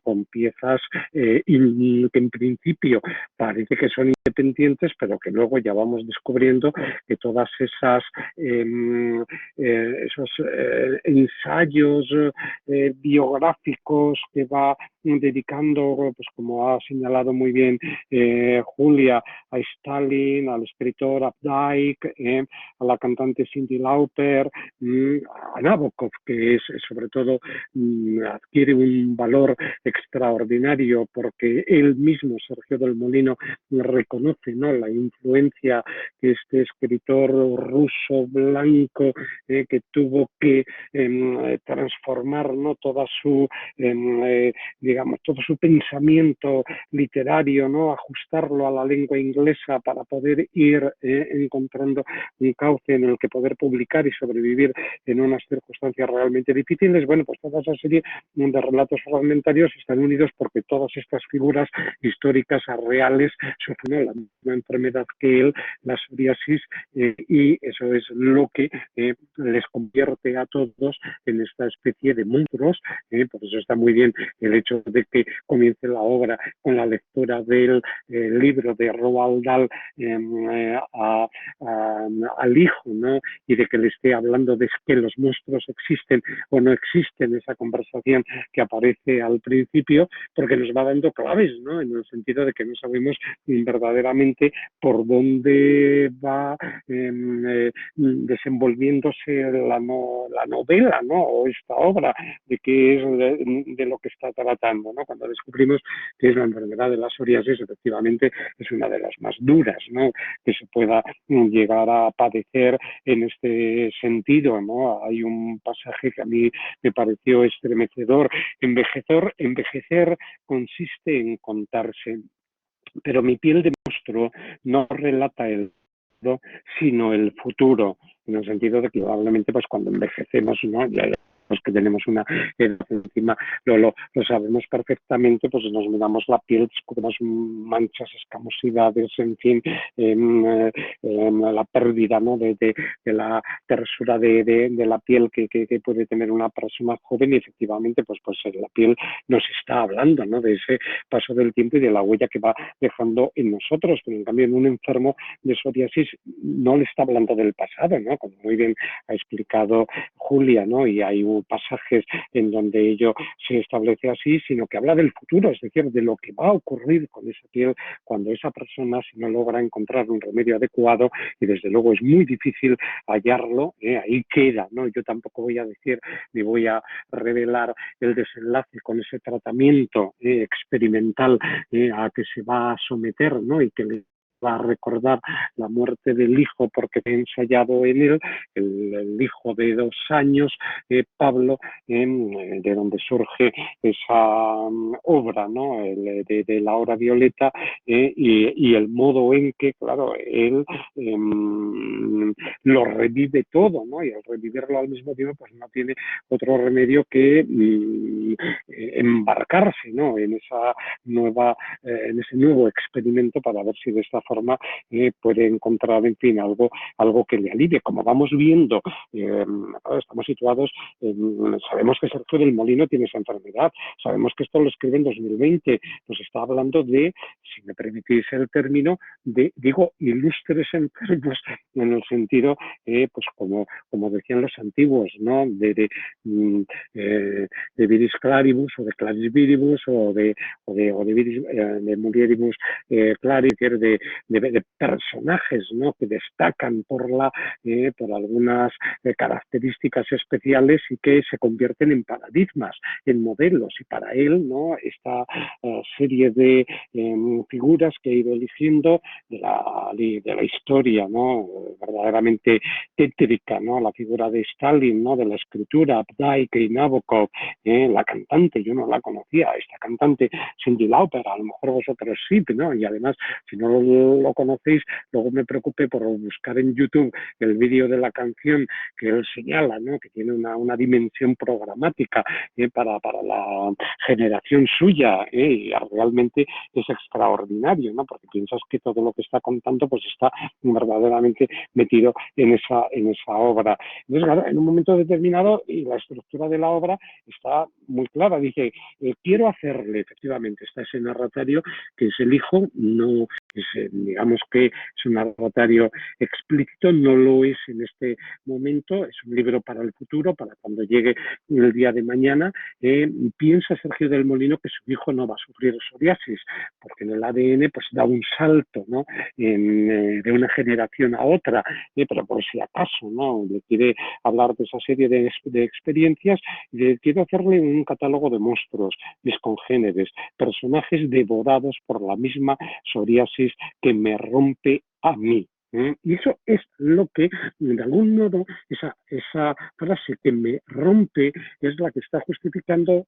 con piezas que en principio parece que son independientes, pero que luego ya vamos descubriendo que todas esas esos ensayos biográficos que va dedicando, pues como ha señalado muy bien Julia, a Stalin, al escritor Updike, a la cantante Cyndi Lauper, a Nabokov, que es sobre todo adquiere un valor extraordinario porque él mismo, Sergio del Molino, reconoce, ¿no? la influencia que este escritor ruso blanco que tuvo que transformar, ¿no? toda su digamos, todo su pensamiento literario, ¿no? ajustarlo a la lengua inglesa para poder ir encontrando un cauce en el que poder publicar y sobrevivir en unas circunstancias realmente difíciles. Bueno, pues toda esa serie de relatos fragmentarios están unidos porque todas estas figuras históricas reales sufren la misma enfermedad que él, la psoriasis, y eso es lo que les convierte a todos en esta especie de monstruos. Por eso está muy bien el hecho de que comience la obra con la lectura del libro de Roald Dahl al hijo, ¿no? y de que le esté hablando de que los monstruos existen o no existen, esa conversación que aparece al principio, porque nos va dando claves, ¿no? en el sentido de que no sabemos verdaderamente por dónde va desenvolviéndose la novela, ¿no? o esta obra, de qué es de lo que está tratando, ¿no? Cuando descubrimos que es la enfermedad de la psoriasis, efectivamente es una de las más duras, ¿no? que se pueda llegar a padecer en este sentido, ¿no? Hay un pasaje que a mí me pareció estremecedor en envejecer consiste en contarse, pero mi piel de monstruo no relata el pasado, sino el futuro, en el sentido de que probablemente pues cuando envejecemos, ¿no? Ya los que tenemos una edad encima lo sabemos perfectamente, pues nos miramos la piel, descubrimos manchas, escamosidades, en fin, la pérdida, ¿no? de la tersura de la piel que puede tener una persona joven, y efectivamente pues la piel nos está hablando, ¿no? De ese paso del tiempo y de la huella que va dejando en nosotros, pero en cambio en un enfermo de psoriasis no le está hablando del pasado, ¿no? Como muy bien ha explicado Julia, ¿no? Y hay pasajes en donde ello se establece así, sino que habla del futuro, es decir, de lo que va a ocurrir con esa piel cuando esa persona, si no logra encontrar un remedio adecuado, y desde luego es muy difícil hallarlo, ahí queda, ¿no? Yo tampoco voy a decir ni voy a revelar el desenlace con ese tratamiento experimental a que se va a someter, ¿no? Y que le va a recordar la muerte del hijo porque he ensayado en él, el hijo de 2 años, Pablo, de donde surge esa obra, ¿no? De la hora violeta, y el modo en que, claro, él lo revive todo, ¿no? Y al revivirlo al mismo tiempo, pues no tiene otro remedio que embarcarse, ¿no? En esa nueva, en ese nuevo experimento para ver si de esta forma puede encontrar, en fin, algo que le alivie. Como vamos viendo, estamos situados, sabemos que Sergio del Molino tiene esa enfermedad, sabemos que esto lo escribe en 2020, nos está hablando de, si me permitís el término, de, digo, ilustres enfermos, en el sentido, pues como decían los antiguos, ¿no? De viris claribus o de claris viribus o de viris, de mulieribus claris, de personajes, ¿no? Que destacan por algunas características especiales y que se convierten en paradigmas, en modelos, y para él, ¿no? Esta serie de figuras que ha ido eligiendo de la historia, ¿no? Verdaderamente tétrica, ¿no? La figura de Stalin, ¿no? De la escritura, Updike y Nabokov, la cantante, yo no la conocía, esta cantante Cyndi Lauper, a lo mejor vosotros sí, ¿no? Y además, si no lo conocéis, luego me preocupé por buscar en YouTube el vídeo de la canción que él señala, ¿no? Que tiene una dimensión programática para la generación suya, y realmente es extraordinario, ¿no? Porque piensas que todo lo que está contando pues está verdaderamente metido en esa obra. Entonces, claro, en un momento determinado, y la estructura de la obra está muy clara, dice, quiero hacerle, efectivamente, está ese narratorio que es el hijo, no es, digamos que es un narratorio explícito, no lo es en este momento, es un libro para el futuro, para cuando llegue el día de mañana. Piensa Sergio del Molino que su hijo no va a sufrir psoriasis, porque en el ADN pues da un salto, ¿no? De una generación a otra, pero por si acaso, ¿no? Le quiere hablar de esa serie de experiencias, y quiero hacerle un catálogo de monstruos, mis congéneres, personajes devorados por la misma psoriasis que me rompe a mí. Y eso es lo que, de algún modo, esa frase que me rompe es la que está justificando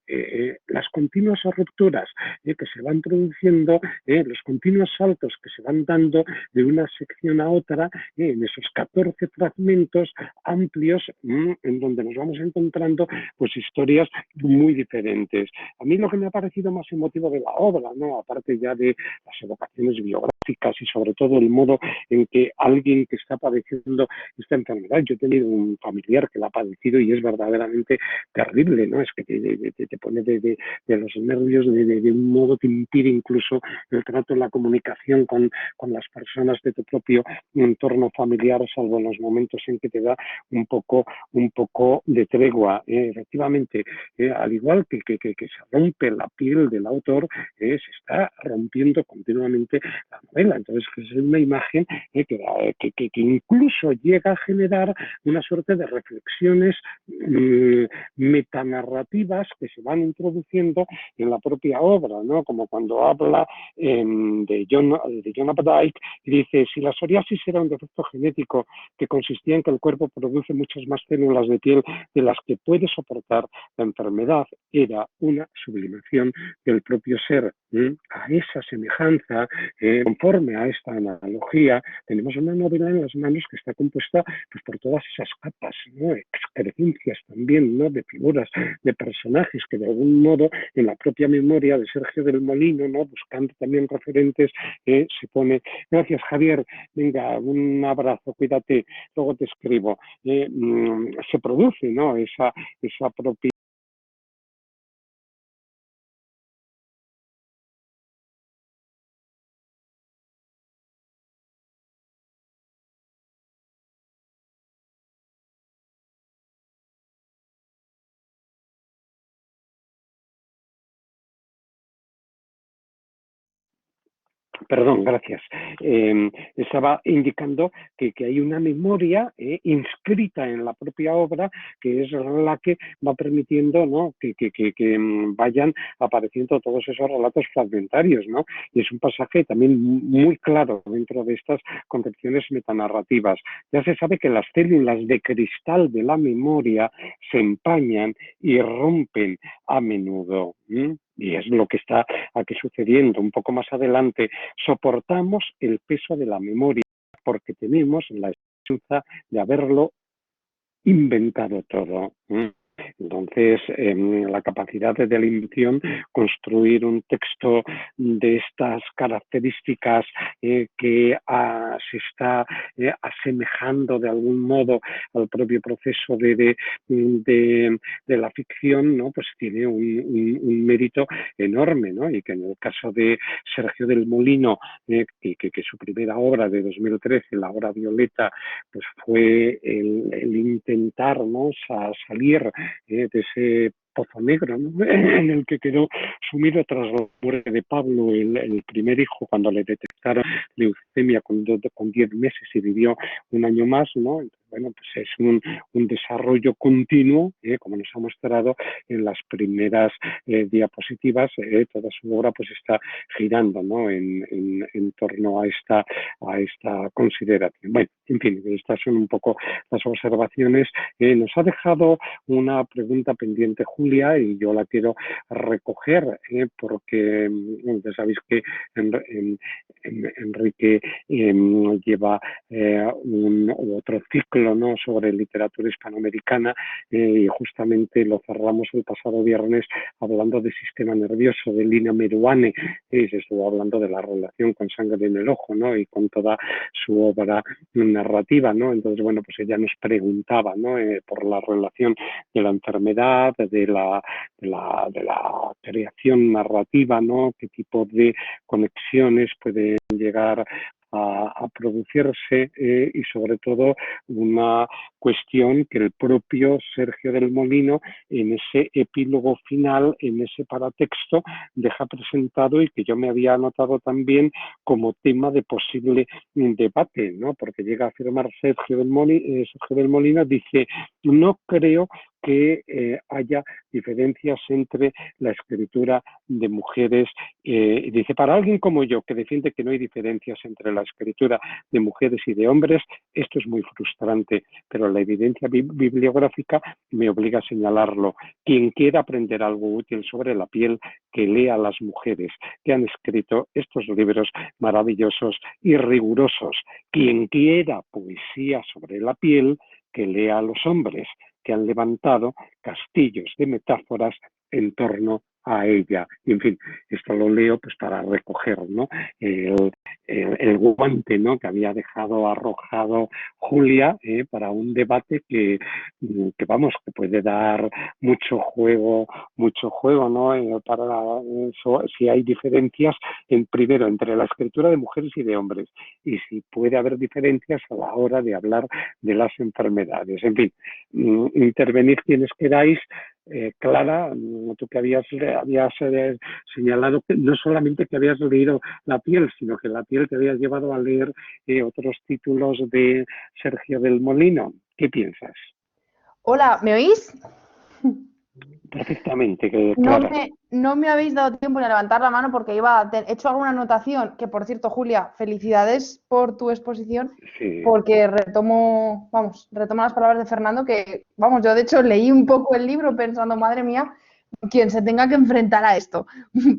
las continuas rupturas que se van produciendo, los continuos saltos que se van dando de una sección a otra, en esos 14 fragmentos amplios, en donde nos vamos encontrando pues historias muy diferentes. A mí lo que me ha parecido más emotivo de la obra, ¿no? Aparte ya de las evocaciones biográficas y sobre todo el modo en que alguien que está padeciendo esta enfermedad, yo he tenido un familiar que la ha padecido y es verdaderamente terrible, ¿no? Es que te pone de los nervios, de un modo te impide incluso el trato, la comunicación con las personas de tu propio entorno familiar, salvo en los momentos en que te da un poco de tregua. Efectivamente, al igual que se rompe la piel del autor, se está rompiendo continuamente la novela. Entonces, es una imagen que que incluso llega a generar una suerte de reflexiones metanarrativas que se van introduciendo en la propia obra, ¿no? Como cuando habla de John Updike y dice, si la psoriasis era un defecto genético que consistía en que el cuerpo produce muchas más células de piel de las que puede soportar, la enfermedad era una sublimación del propio ser. A esa semejanza, conforme a esta analogía, tenemos una novela en las manos que está compuesta pues, por todas esas capas, ¿no? Excrescencias también, ¿no? De figuras, de personajes que de algún modo en la propia memoria de Sergio del Molino, ¿no? Buscando también referentes, se pone. Gracias, Javier. Venga, un abrazo, cuídate, luego te escribo. Se produce, ¿no? Esa propia. Perdón, gracias. Estaba indicando que hay una memoria inscrita en la propia obra que es la que va permitiendo, ¿no? que vayan apareciendo todos esos relatos fragmentarios, ¿no? Y es un pasaje también muy claro dentro de estas concepciones metanarrativas. Ya se sabe que las células de cristal de la memoria se empañan y rompen a menudo. Y es lo que está aquí sucediendo. Un poco más adelante, soportamos el peso de la memoria porque tenemos la esperanza de haberlo inventado todo. Entonces, la capacidad de la invención, construir un texto de estas características que se está asemejando de algún modo al propio proceso de la ficción, ¿no? Pues tiene un mérito enorme, ¿no? Y que en el caso de Sergio del Molino, que su primera obra de 2013, La Hora Violeta, pues fue el intentar, ¿no? Salir de ese pozo negro, ¿no? En el que quedó sumido tras la muerte de Pablo, el primer hijo, cuando le detectaron leucemia con 10 meses y vivió un año más, ¿no? Bueno, pues es un desarrollo continuo, como nos ha mostrado en las primeras diapositivas. Toda su obra pues está girando, ¿no? en torno a esta consideración. Bueno, en fin, estas son un poco las observaciones. Nos ha dejado una pregunta pendiente Julia y yo la quiero recoger porque ya sabéis que Enrique lleva otro ciclo, ¿no? Sobre literatura hispanoamericana y justamente lo cerramos el pasado viernes hablando de sistema nervioso, de Lina Meruane, y se estuvo hablando de la relación con Sangre en el Ojo, ¿no? Y con toda su obra narrativa, ¿no? Entonces, bueno, pues ella nos preguntaba, ¿no? Por la relación de la enfermedad, de la creación narrativa, ¿no? Qué tipo de conexiones pueden llegar a producirse y sobre todo una cuestión que el propio Sergio del Molino en ese epílogo final, en ese paratexto, deja presentado y que yo me había anotado también como tema de posible debate, ¿no? Porque llega a afirmar Sergio del Molino, dice, no creo que haya diferencias entre la escritura de mujeres. Dice, para alguien como yo, que defiende que no hay diferencias entre la escritura de mujeres y de hombres, esto es muy frustrante, pero la evidencia bibliográfica me obliga a señalarlo. Quien quiera aprender algo útil sobre la piel, que lea a las mujeres que han escrito estos libros maravillosos y rigurosos. Quien quiera poesía sobre la piel, que lea a los hombres que han levantado castillos de metáforas en torno a ella. Y, en fin, esto lo leo pues para recoger, ¿no? el guante, ¿no? Que había dejado arrojado Julia para un debate que vamos, que puede dar mucho juego, ¿no? Para eso, si hay diferencias primero entre la escritura de mujeres y de hombres, y si puede haber diferencias a la hora de hablar de las enfermedades. En fin, intervenid quienes queráis. Clara, tú que habías habías señalado que no solamente que habías leído La piel, sino que La piel te habías llevado a leer otros títulos de Sergio del Molino. ¿Qué piensas? Hola, ¿me oís? Perfectamente, No Clara. me, no me habéis dado tiempo ni a levantar la mano porque he hecho alguna anotación, que por cierto, Julia, felicidades por tu exposición, Sí. porque retomo las palabras de Fernando, que, vamos, yo de hecho leí un poco el libro pensando, madre mía, quien se tenga que enfrentar a esto,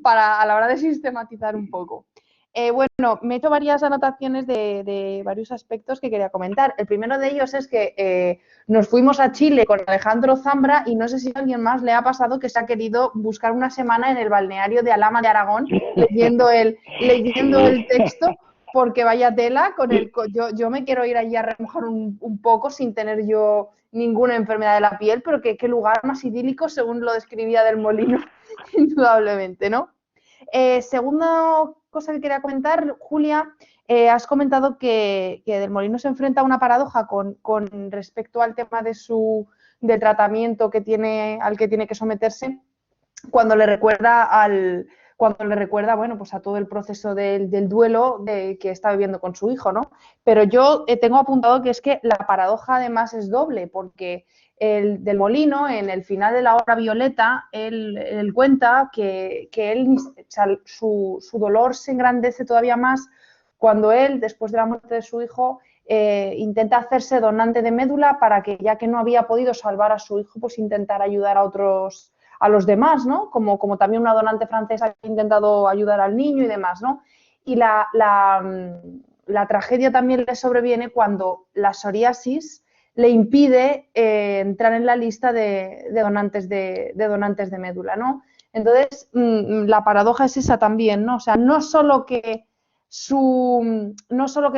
a la hora de sistematizar un poco. Bueno, me he hecho varias anotaciones de varios aspectos que quería comentar. El primero de ellos es que nos fuimos a Chile con Alejandro Zambra y no sé si a alguien más le ha pasado que se ha querido buscar una semana en el balneario de Alhama de Aragón leyendo el texto, porque vaya tela, yo me quiero ir allí a remojar un poco sin tener yo ninguna enfermedad de la piel, pero qué lugar más idílico según lo describía del Molino, indudablemente, ¿no? Segunda cosa que quería comentar, Julia, has comentado que Del Molino se enfrenta a una paradoja con respecto al tema del tratamiento al que tiene que someterse cuando le recuerda bueno, pues a todo el proceso del duelo que está viviendo con su hijo, ¿no? Pero yo tengo apuntado que es que la paradoja además es doble, porque el Del Molino, en el final de la obra Violeta, él cuenta que él, o sea, su dolor se engrandece todavía más cuando él, después de la muerte de su hijo, intenta hacerse donante de médula para que, ya que no había podido salvar a su hijo, pues intentar ayudar a los demás, ¿no? Como también una donante francesa que ha intentado ayudar al niño y demás, ¿no? Y la tragedia también le sobreviene cuando la psoriasis le impide entrar en la lista de donantes de médula, ¿no? Entonces, la paradoja es esa también, ¿no? O sea, no solo que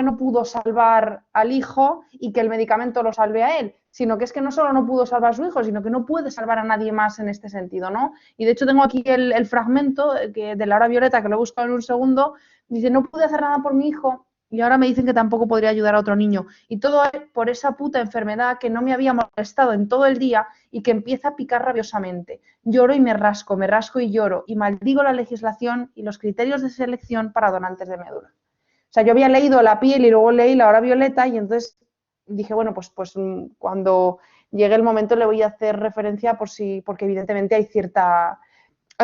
no pudo salvar al hijo y que el medicamento lo salve a él, sino que es que no solo no pudo salvar a su hijo, sino que no puede salvar a nadie más en este sentido, ¿no? Y de hecho tengo aquí el fragmento de la hora Violeta, que lo he buscado en un segundo, dice, no pude hacer nada por mi hijo y ahora me dicen que tampoco podría ayudar a otro niño. Y todo es por esa puta enfermedad que no me había molestado en todo el día y que empieza a picar rabiosamente. Lloro y me rasco y lloro y maldigo la legislación y los criterios de selección para donantes de médula. O sea, yo había leído La piel y luego leí La hora Violeta y entonces dije, bueno, pues cuando llegue el momento le voy a hacer referencia porque evidentemente hay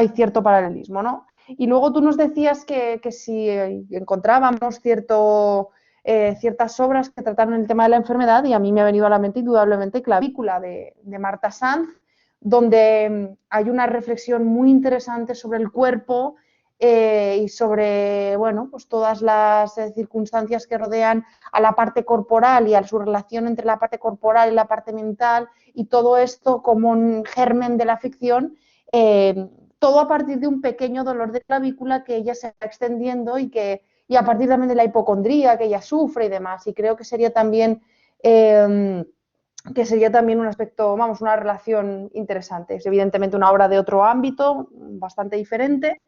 cierto paralelismo, ¿no? Y luego tú nos decías que si encontrábamos ciertas obras que trataron el tema de la enfermedad, y a mí me ha venido a la mente indudablemente Clavícula de Marta Sanz, donde hay una reflexión muy interesante sobre el cuerpo y sobre, bueno, pues todas las circunstancias que rodean a la parte corporal y a su relación entre la parte corporal y la parte mental, y todo esto como un germen de la ficción, todo a partir de un pequeño dolor de clavícula que ella se está extendiendo y a partir también de la hipocondría que ella sufre y demás. Y creo que sería también un aspecto, vamos, una relación interesante. Es evidentemente una obra de otro ámbito, bastante diferente,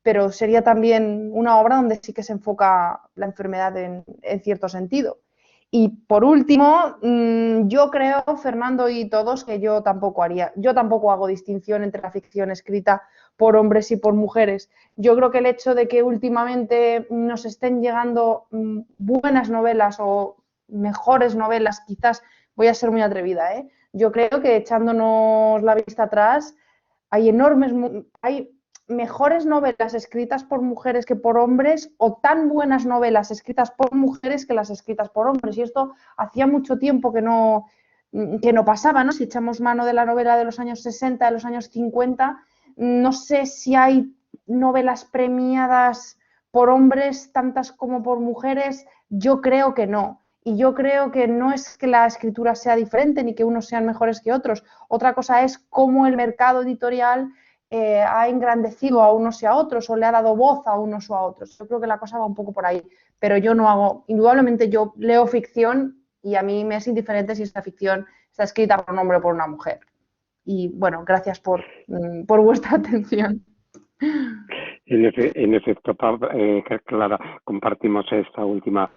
pero sería también una obra donde sí que se enfoca la enfermedad en cierto sentido. Y por último, yo creo, Fernando y todos, que yo tampoco hago distinción entre la ficción escrita por hombres y por mujeres. Yo creo que el hecho de que últimamente nos estén llegando buenas novelas o mejores novelas, quizás voy a ser muy atrevida, ¿eh? Yo creo que echándonos la vista atrás, hay mejores novelas escritas por mujeres que por hombres, o tan buenas novelas escritas por mujeres que las escritas por hombres. Y esto hacía mucho tiempo que no pasaba, ¿no? Si echamos mano de la novela de los años 60, de los años 50, no sé si hay novelas premiadas por hombres tantas como por mujeres. Yo creo que no. Y yo creo que no es que la escritura sea diferente ni que unos sean mejores que otros. Otra cosa es cómo el mercado editorial ha engrandecido a unos y a otros o le ha dado voz a unos o a otros. Yo creo que la cosa va un poco por ahí, pero indudablemente yo leo ficción y a mí me es indiferente si esta ficción está escrita por un hombre o por una mujer. Y bueno, gracias por vuestra atención. En efecto, Clara, compartimos esta última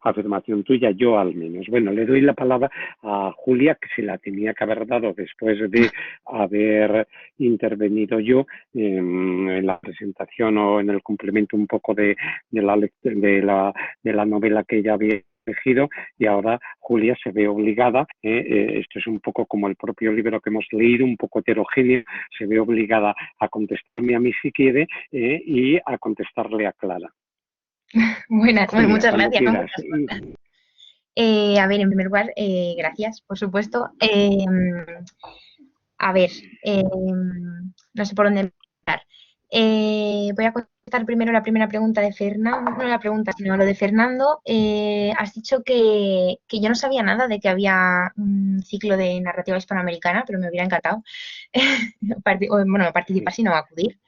afirmación tuya, yo al menos. Bueno, le doy la palabra a Julia, que se la tenía que haber dado después de haber intervenido yo en la presentación o en el complemento un poco de la novela que ella había elegido, y ahora Julia se ve obligada, esto es un poco como el propio libro que hemos leído, un poco heterogéneo, se ve obligada a contestarme a mí si quiere y a contestarle a Clara. Buenas, Julia, muchas cuando gracias. quieras. A ver, en primer lugar, gracias, por supuesto. A ver, no sé por dónde empezar. Voy a contestar primero la primera pregunta de Fernando, no la pregunta, sino lo de Fernando. Has dicho que yo no sabía nada de que había un ciclo de narrativa hispanoamericana, pero me hubiera encantado bueno, participar si no acudir.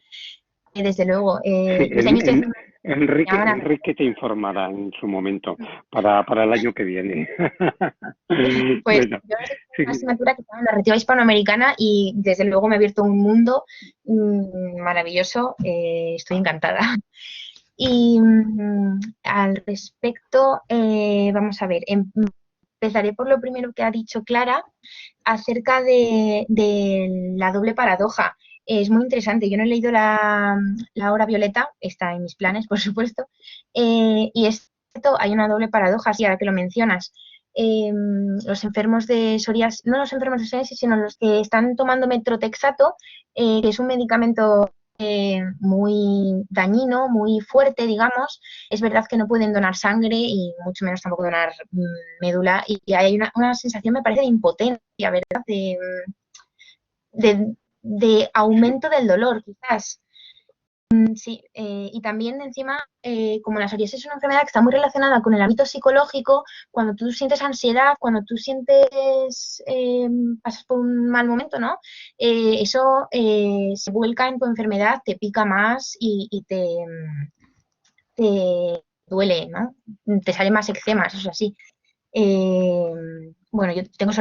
Desde luego, Sí, este año estoy haciendo Enrique te informará en su momento para el año que viene. pues Bueno, yo estoy haciendo sí. una asignatura que se llama narrativa hispanoamericana y desde luego me he abierto un mundo maravilloso, estoy encantada. Y al respecto, vamos a ver, empezaré por lo primero que ha dicho Clara acerca de la doble paradoja. Es muy interesante. Yo no he leído la Hora Violeta, está en mis planes, por supuesto, y es cierto, hay una doble paradoja, sí, ahora que lo mencionas. Los enfermos de psoriasis, no los enfermos de psoriasis, sino los que están tomando metrotexato, que es un medicamento muy dañino, muy fuerte, digamos. Es verdad que no pueden donar sangre y mucho menos tampoco donar médula, y hay una sensación, me parece, de impotencia, ¿verdad? De aumento del dolor, quizás. Sí, y también encima, como la psoriasis es una enfermedad que está muy relacionada con el ámbito psicológico, cuando tú sientes ansiedad, cuando tú sientes, pasas por un mal momento, ¿no? Eso se vuelca en tu enfermedad, te pica más y te duele, ¿no? Te salen más eczemas, eso es así. Bueno, yo tengo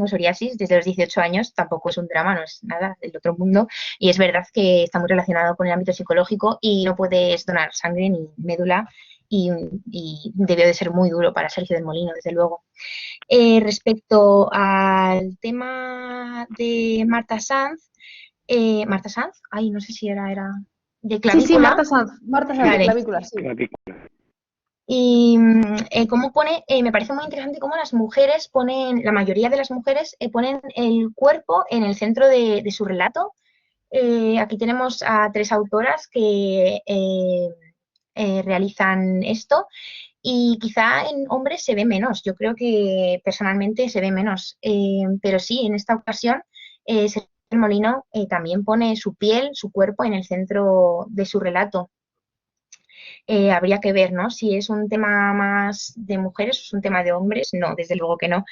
psoriasis desde los 18 años, tampoco es un drama, no es nada del otro mundo, y es verdad que está muy relacionado con el ámbito psicológico y no puedes donar sangre ni médula, y debió de ser muy duro para Sergio del Molino, desde luego. Respecto al tema de Marta Sanz, ay, no sé si era de clavícula. Sí, Marta Sanz, de Vale. clavícula, sí. Y cómo pone, me parece muy interesante cómo las mujeres ponen, la mayoría de las mujeres ponen el cuerpo en el centro de su relato. Aquí tenemos a 3 autoras que realizan esto, y quizá en hombres se ve menos, yo creo que personalmente se ve menos, pero sí, en esta ocasión Sergio Molino también pone su piel, su cuerpo en el centro de su relato. Habría que ver, ¿no? Si es un tema más de mujeres o es un tema de hombres. No, desde luego que no.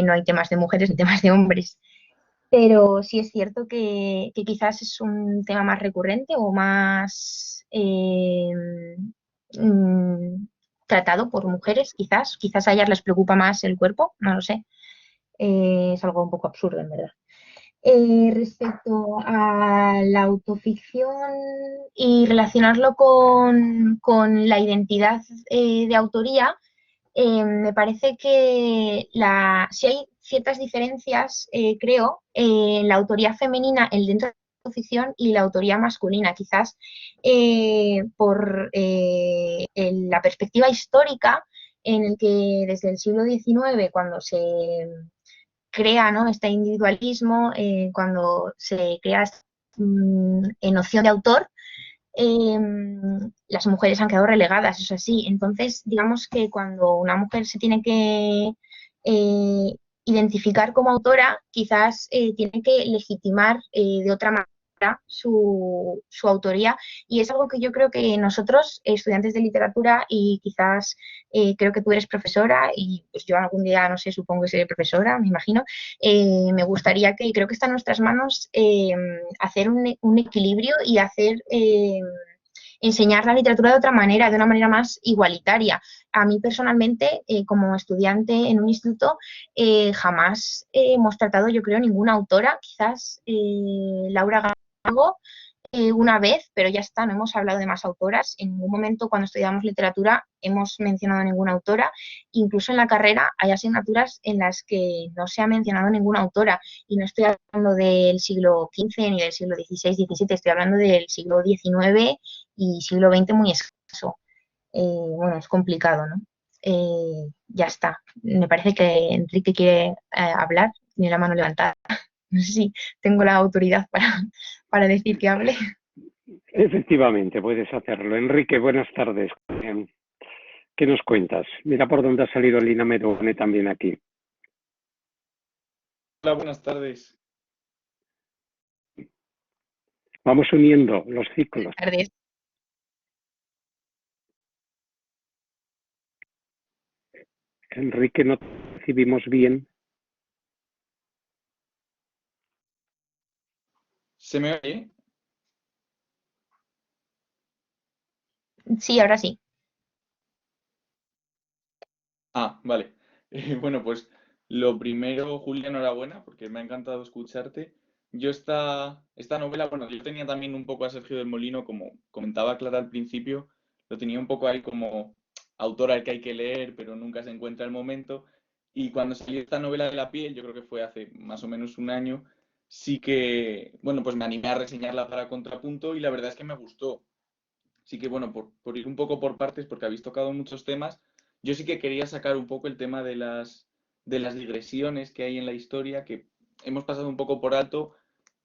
No hay temas de mujeres ni temas de hombres. Pero sí es cierto que quizás es un tema más recurrente o más tratado por mujeres, quizás a ellas les preocupa más el cuerpo, no lo sé. Es algo un poco absurdo, en verdad. Respecto a la autoficción y relacionarlo con la identidad de autoría, me parece que si hay ciertas diferencias, creo, en la autoría femenina dentro de la autoficción y la autoría masculina, quizás por la perspectiva histórica en el que desde el siglo XIX, cuando se crea, ¿no?, este individualismo, cuando se crea esta noción de autor, las mujeres han quedado relegadas, eso sí. Entonces, digamos que cuando una mujer se tiene que identificar como autora, quizás tiene que legitimar de otra manera su autoría, y es algo que yo creo que nosotros, estudiantes de literatura, y quizás creo que tú eres profesora, y pues yo algún día, no sé, supongo que seré profesora, me imagino, me gustaría que, creo que está en nuestras manos, hacer un equilibrio y hacer enseñar la literatura de otra manera, de una manera más igualitaria. A mí personalmente, como estudiante en un instituto, jamás hemos tratado, yo creo, ninguna autora, quizás Laura Gago, una vez, pero ya está, no hemos hablado de más autoras. En ningún momento cuando estudiamos literatura hemos mencionado ninguna autora. Incluso en la carrera hay asignaturas en las que no se ha mencionado ninguna autora. Y no estoy hablando del siglo XV ni del siglo XVI, XVII, estoy hablando del siglo XIX y siglo XX muy escaso. Bueno, es complicado, ¿no? Ya está. Me parece que Enrique quiere hablar, tiene la mano levantada. No sé si tengo la autoridad para decir que hable. Efectivamente, puedes hacerlo. Enrique, buenas tardes. ¿Qué nos cuentas? Mira por dónde ha salido Lina Merone también aquí. Hola, buenas tardes. Vamos uniendo los ciclos. Buenas tardes. Enrique, no te recibimos bien. ¿Se me oye? Sí, ahora sí. Ah, vale. Bueno, pues lo primero, Julia, enhorabuena, porque me ha encantado escucharte. Yo esta novela, bueno, yo tenía también un poco a Sergio del Molino, como comentaba Clara al principio, lo tenía un poco ahí como autor al que hay que leer, pero nunca se encuentra el momento. Y cuando salió esta novela de la piel, yo creo que fue hace más o menos un año, sí que, bueno, pues me animé a reseñarla para Contrapunto y la verdad es que me gustó. Sí que, bueno, por ir un poco por partes, porque habéis tocado muchos temas, yo sí que quería sacar un poco el tema de las digresiones que hay en la historia, que hemos pasado un poco por alto.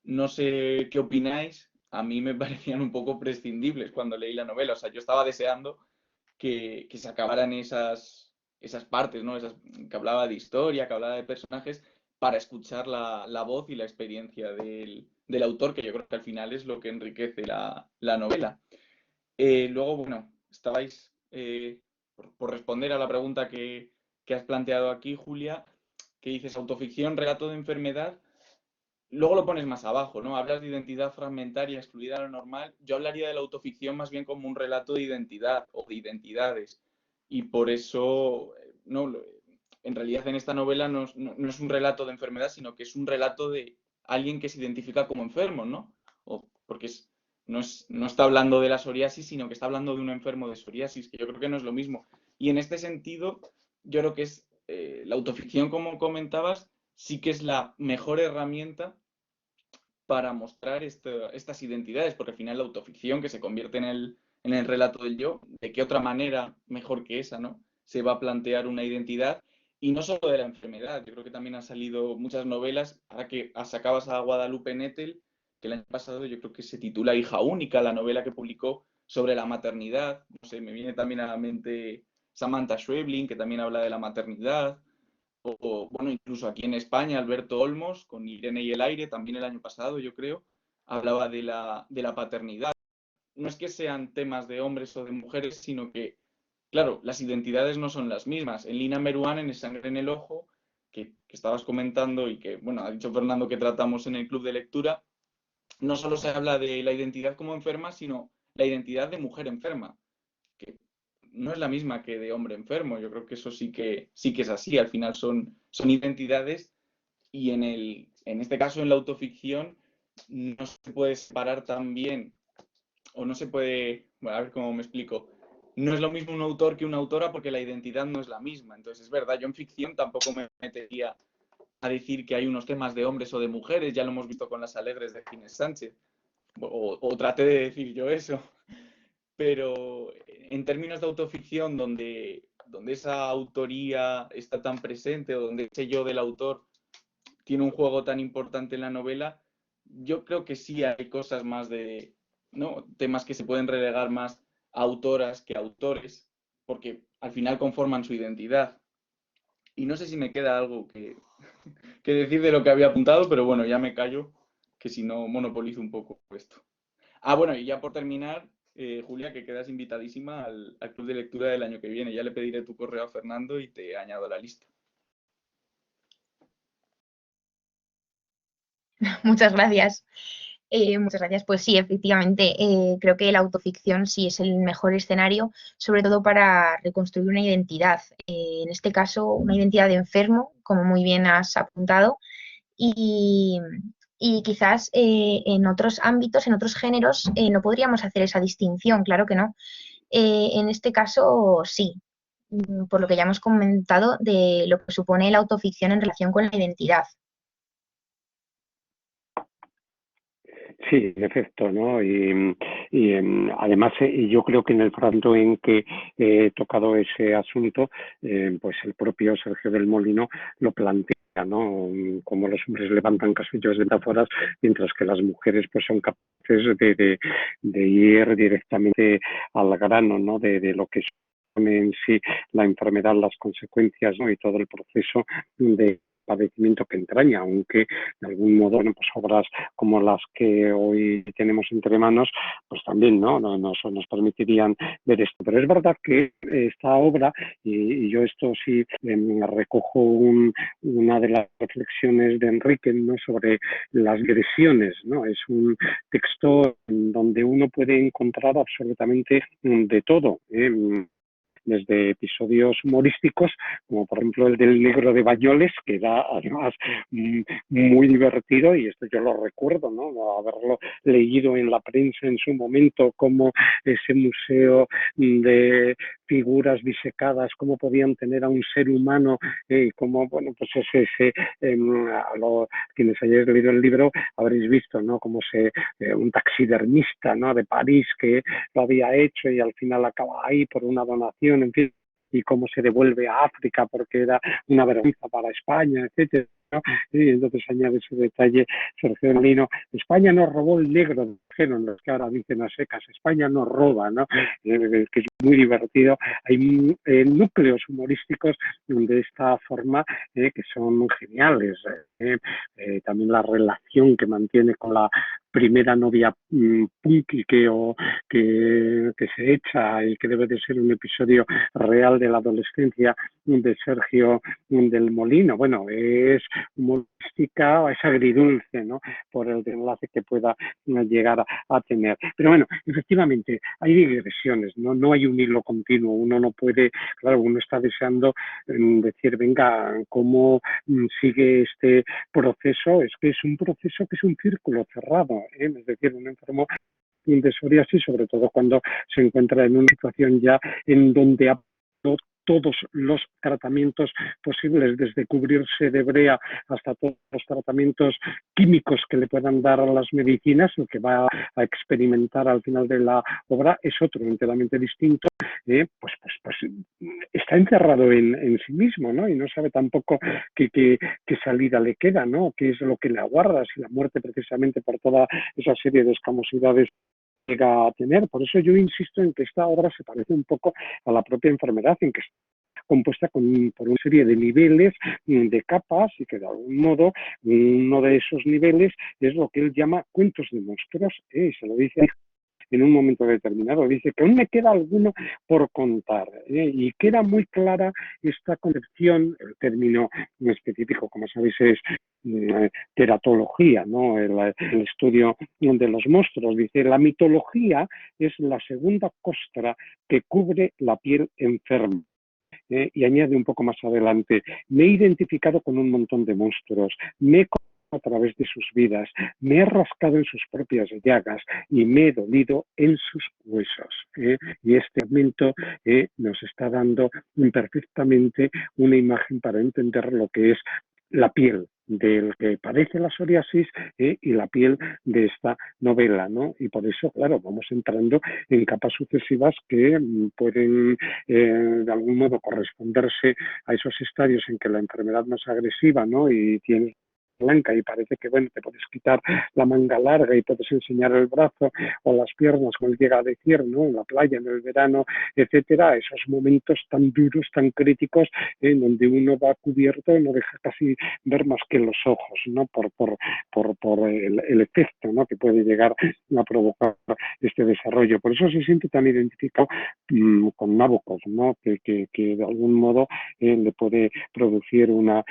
No sé qué opináis, a mí me parecían un poco prescindibles cuando leí la novela. O sea, yo estaba deseando que se acabaran esas partes, ¿no? Esas, que hablaba de historia, que hablaba de personajes, para escuchar la voz y la experiencia del autor, que yo creo que al final es lo que enriquece la novela. Luego, bueno, estabais, por responder a la pregunta que has planteado aquí, Julia, que dices autoficción, relato de enfermedad, luego lo pones más abajo, ¿no? Hablas de identidad fragmentaria, excluida de lo normal. Yo hablaría de la autoficción más bien como un relato de identidad o de identidades. Y por eso, no, en realidad en esta novela no es un relato de enfermedad, sino que es un relato de alguien que se identifica como enfermo, ¿no? Porque no está hablando de la psoriasis, sino que está hablando de un enfermo de psoriasis, que yo creo que no es lo mismo. Y en este sentido, yo creo que es la autoficción, como comentabas, sí que es la mejor herramienta para mostrar estas identidades, porque al final la autoficción, que se convierte en el relato del yo, ¿de qué otra manera mejor que esa, ¿no? Se va a plantear una identidad, y no solo de la enfermedad, yo creo que también han salido muchas novelas, ahora que sacabas a Guadalupe Nettel, que el año pasado yo creo que se titula Hija Única, la novela que publicó sobre la maternidad, no sé, me viene también a la mente Samantha Schweblin, que también habla de la maternidad, o bueno, incluso aquí en España, Alberto Olmos, con Irene y el aire, también el año pasado, yo creo, hablaba de la paternidad. No es que sean temas de hombres o de mujeres, sino que, claro, las identidades no son las mismas. En Lina Meruán, en Sangre en el Ojo, que estabas comentando y que, bueno, ha dicho Fernando que tratamos en el club de lectura, no solo se habla de la identidad como enferma, sino la identidad de mujer enferma, que no es la misma que de hombre enfermo. Yo creo que eso sí que es así. Al final son identidades y en este caso en la autoficción no se puede separar tan bien o no se puede, bueno, a ver cómo me explico. No es lo mismo un autor que una autora porque la identidad no es la misma. Entonces es verdad, yo en ficción tampoco me metería a decir que hay unos temas de hombres o de mujeres, ya lo hemos visto con Las Alegres de Ginés Sánchez, o traté de decir yo eso, pero en términos de autoficción, donde esa autoría está tan presente o donde ese yo del autor tiene un juego tan importante en la novela, yo creo que sí hay cosas más de, ¿no? Temas que se pueden relegar más a autoras que a autores, porque al final conforman su identidad. Y no sé si me queda algo que decir de lo que había apuntado, pero bueno, ya me callo, que si no monopolizo un poco esto. Ah, bueno, y ya por terminar, Julia, que quedas invitadísima al club de lectura del año que viene. Ya le pediré tu correo a Fernando y te añado a la lista. Muchas gracias. Muchas gracias. Pues sí, efectivamente, creo que la autoficción sí es el mejor escenario, sobre todo para reconstruir una identidad. En este caso, una identidad de enfermo, como muy bien has apuntado, y, Y quizás en otros ámbitos, en otros géneros, no podríamos hacer esa distinción, claro que no. En este caso, sí, por lo que ya hemos comentado de lo que supone la autoficción en relación con la identidad. Sí, en efecto, ¿no? Además, yo creo que en el fragmento en que he tocado ese asunto, pues el propio Sergio del Molino lo plantea, ¿no? Como los hombres levantan castillos de metáforas, mientras que las mujeres pues son capaces de ir directamente al grano, ¿no? De lo que supone en sí la enfermedad, las consecuencias, ¿no? Y todo el proceso de padecimiento que entraña, aunque de algún modo, bueno, pues obras como las que hoy tenemos entre manos, pues también nos permitirían ver esto. Pero es verdad que esta obra, y yo esto sí recojo una de las reflexiones de Enrique, ¿no? Sobre las agresiones, ¿no? Es un texto donde uno puede encontrar absolutamente de todo, desde episodios humorísticos, como por ejemplo el del Negro de Bañoles, que era además muy divertido, y esto yo lo recuerdo, ¿no? Haberlo leído en la prensa en su momento, como ese museo de figuras disecadas, cómo podían tener a un ser humano, como, bueno, pues quienes hayáis leído el libro habréis visto, ¿no? Como un taxidermista, ¿no? De París que lo había hecho y al final acaba ahí por una donación, en fin, y cómo se devuelve a África porque era una vergüenza para España, etcétera, ¿no? Y entonces añade ese detalle Sergio Molino: España nos robó el negro, dijeron los que ahora dicen a secas, España nos roba, ¿no? Que es muy divertido. Hay núcleos humorísticos de esta forma que son geniales. También la relación que mantiene con la primera novia punky que se echa, y que debe de ser un episodio real de la adolescencia de Sergio del Molino. Bueno, es humorística, es agridulce, ¿no? Por el desenlace que pueda llegar a tener. Pero bueno, efectivamente, hay digresiones, ¿no? No hay un hilo continuo. Uno no puede, claro, uno está deseando decir, venga, ¿cómo sigue este proceso? Es que es un proceso que es un círculo cerrado, es decir, un enfermo de psoriasis, sobre todo cuando se encuentra en una situación ya en donde ha todos los tratamientos posibles, desde cubrirse de brea hasta todos los tratamientos químicos que le puedan dar a las medicinas. Lo que va a experimentar al final de la obra es otro, enteramente distinto, pues está encerrado en sí mismo, ¿no? Y no sabe tampoco qué salida le queda, ¿no? Qué es lo que le aguarda, si la muerte precisamente por toda esa serie de escamosidades llega a tener. Por eso yo insisto en que esta obra se parece un poco a la propia enfermedad, en que está compuesta por una serie de niveles, de capas, y que de algún modo uno de esos niveles es lo que él llama cuentos de monstruos, se lo dice en un momento determinado. Dice que aún me queda alguno por contar, y queda muy clara esta concepción. El término específico, como sabéis, es teratología, ¿no? El estudio de los monstruos. Dice: la mitología es la segunda costra que cubre la piel enferma. Y añade un poco más adelante: me he identificado con un montón de monstruos, me he a través de sus vidas, me he rascado en sus propias llagas y me he dolido en sus huesos. Y este momento nos está dando perfectamente una imagen para entender lo que es la piel del que padece la psoriasis y la piel de esta novela, ¿no? Y por eso, claro, vamos entrando en capas sucesivas que pueden de algún modo corresponderse a esos estadios en que la enfermedad no es agresiva, ¿no? Y tienes blanca y parece que, bueno, te puedes quitar la manga larga y puedes enseñar el brazo o las piernas, como él llega a decir, ¿no? En la playa, en el verano, etcétera. Esos momentos tan duros, tan críticos, en donde uno va cubierto y no deja casi ver más que los ojos, ¿no? Por el efecto, ¿no? Que puede llegar a provocar este desarrollo. Por eso se siente tan identificado con Nabokov, ¿no? Que de algún modo le puede producir una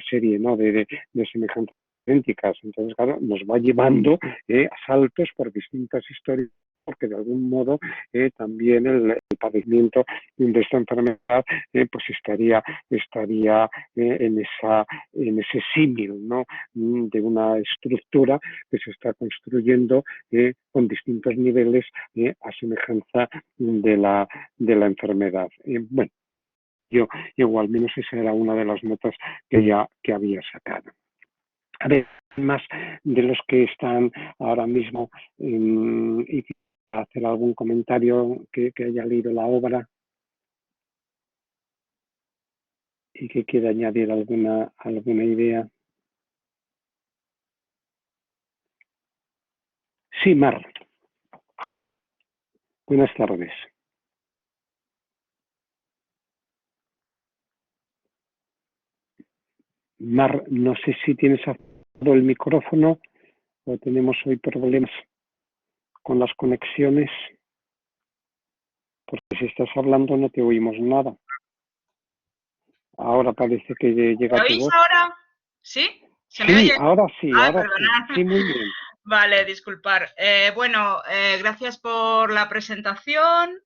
serie, ¿no? de semejantes idénticas. Entonces, claro, nos va llevando a saltos por distintas historias porque de algún modo también el padecimiento de esta enfermedad pues estaría en ese símil, ¿no? De una estructura que se está construyendo con distintos niveles a semejanza de la enfermedad. Bueno, yo al menos esa era una de las notas que había sacado. A ver, más de los que están ahora mismo y hacer algún comentario que haya leído la obra y que quiera añadir alguna idea. Sí, Mar. Buenas tardes. Mar, no sé si tienes apagado el micrófono o tenemos hoy problemas con las conexiones, porque si estás hablando no te oímos nada. Ahora parece que llega ¿Me tu oís voz. ahora? ¿Sí? ¿Se me Sí, oye? ahora sí, Ah, ahora perdonad. sí. Sí, muy bien. Vale, disculpar. Bueno, gracias por la presentación,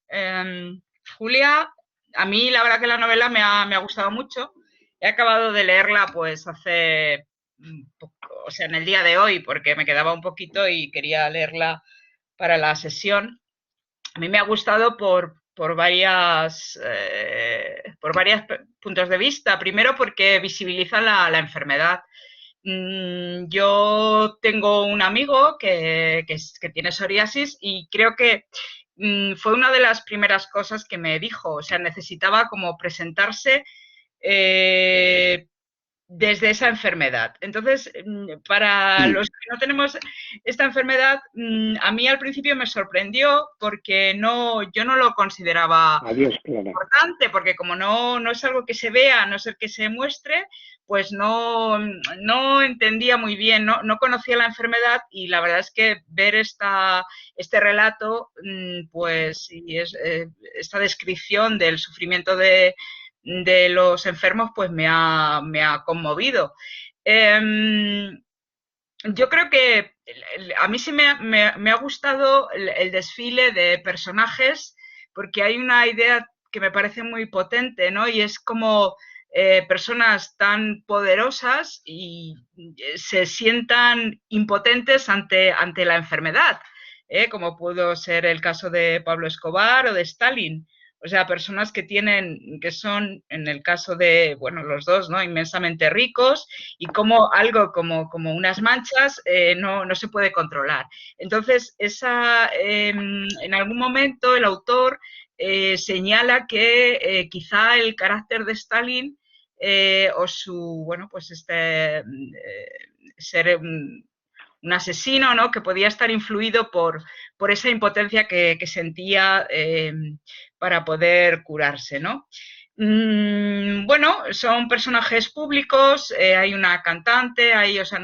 Julia. A mí la verdad que la novela me ha gustado mucho. He acabado de leerla pues hace poco, o sea, en el día de hoy, porque me quedaba un poquito y quería leerla para la sesión. A mí me ha gustado por varias puntos de vista. Primero porque visibiliza la enfermedad. Yo tengo un amigo que tiene psoriasis y creo que fue una de las primeras cosas que me dijo. O sea, necesitaba como presentarse desde esa enfermedad. Entonces, para Sí. los que no tenemos esta enfermedad, a mí al principio me sorprendió porque yo no lo consideraba Adiós, Clara. importante, porque como no es algo que se vea, no es el que se muestre, pues no entendía muy bien, no conocía la enfermedad y la verdad es que ver este relato, pues, y esta descripción del sufrimiento de los enfermos, pues me ha conmovido. Yo creo que a mí sí me ha gustado el desfile de personajes porque hay una idea que me parece muy potente, ¿no? Y es como personas tan poderosas y se sientan impotentes ante la enfermedad, como pudo ser el caso de Pablo Escobar o de Stalin. O sea, personas que son, en el caso de, bueno, los dos, ¿no? Inmensamente ricos y como algo como unas manchas no se puede controlar. Entonces, en algún momento el autor señala que quizá el carácter de Stalin o su, bueno, pues ser un asesino, ¿no? Que podía estar influido por esa impotencia que sentía para poder curarse, ¿no? Bueno, son personajes públicos, hay una cantante, o sea,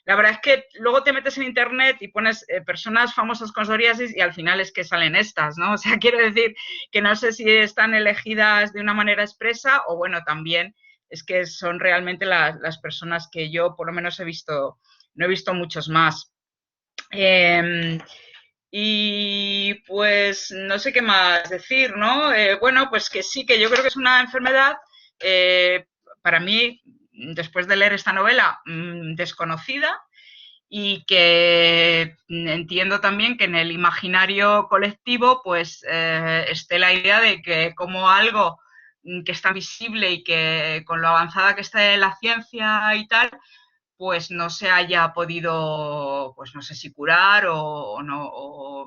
la verdad es que luego te metes en internet y pones personas famosas con psoriasis y al final es que salen estas, ¿no? O sea, quiero decir que no sé si están elegidas de una manera expresa o bueno, también es que son realmente las personas que yo por lo menos he visto, no he visto muchos más. Y pues no sé qué más decir, ¿no? Bueno, pues que sí, que yo creo que es una enfermedad, para mí, después de leer esta novela, desconocida y que entiendo también que en el imaginario colectivo pues esté la idea de que como algo que está visible y que con lo avanzada que está la ciencia y tal, pues no se haya podido, pues no sé si curar o no,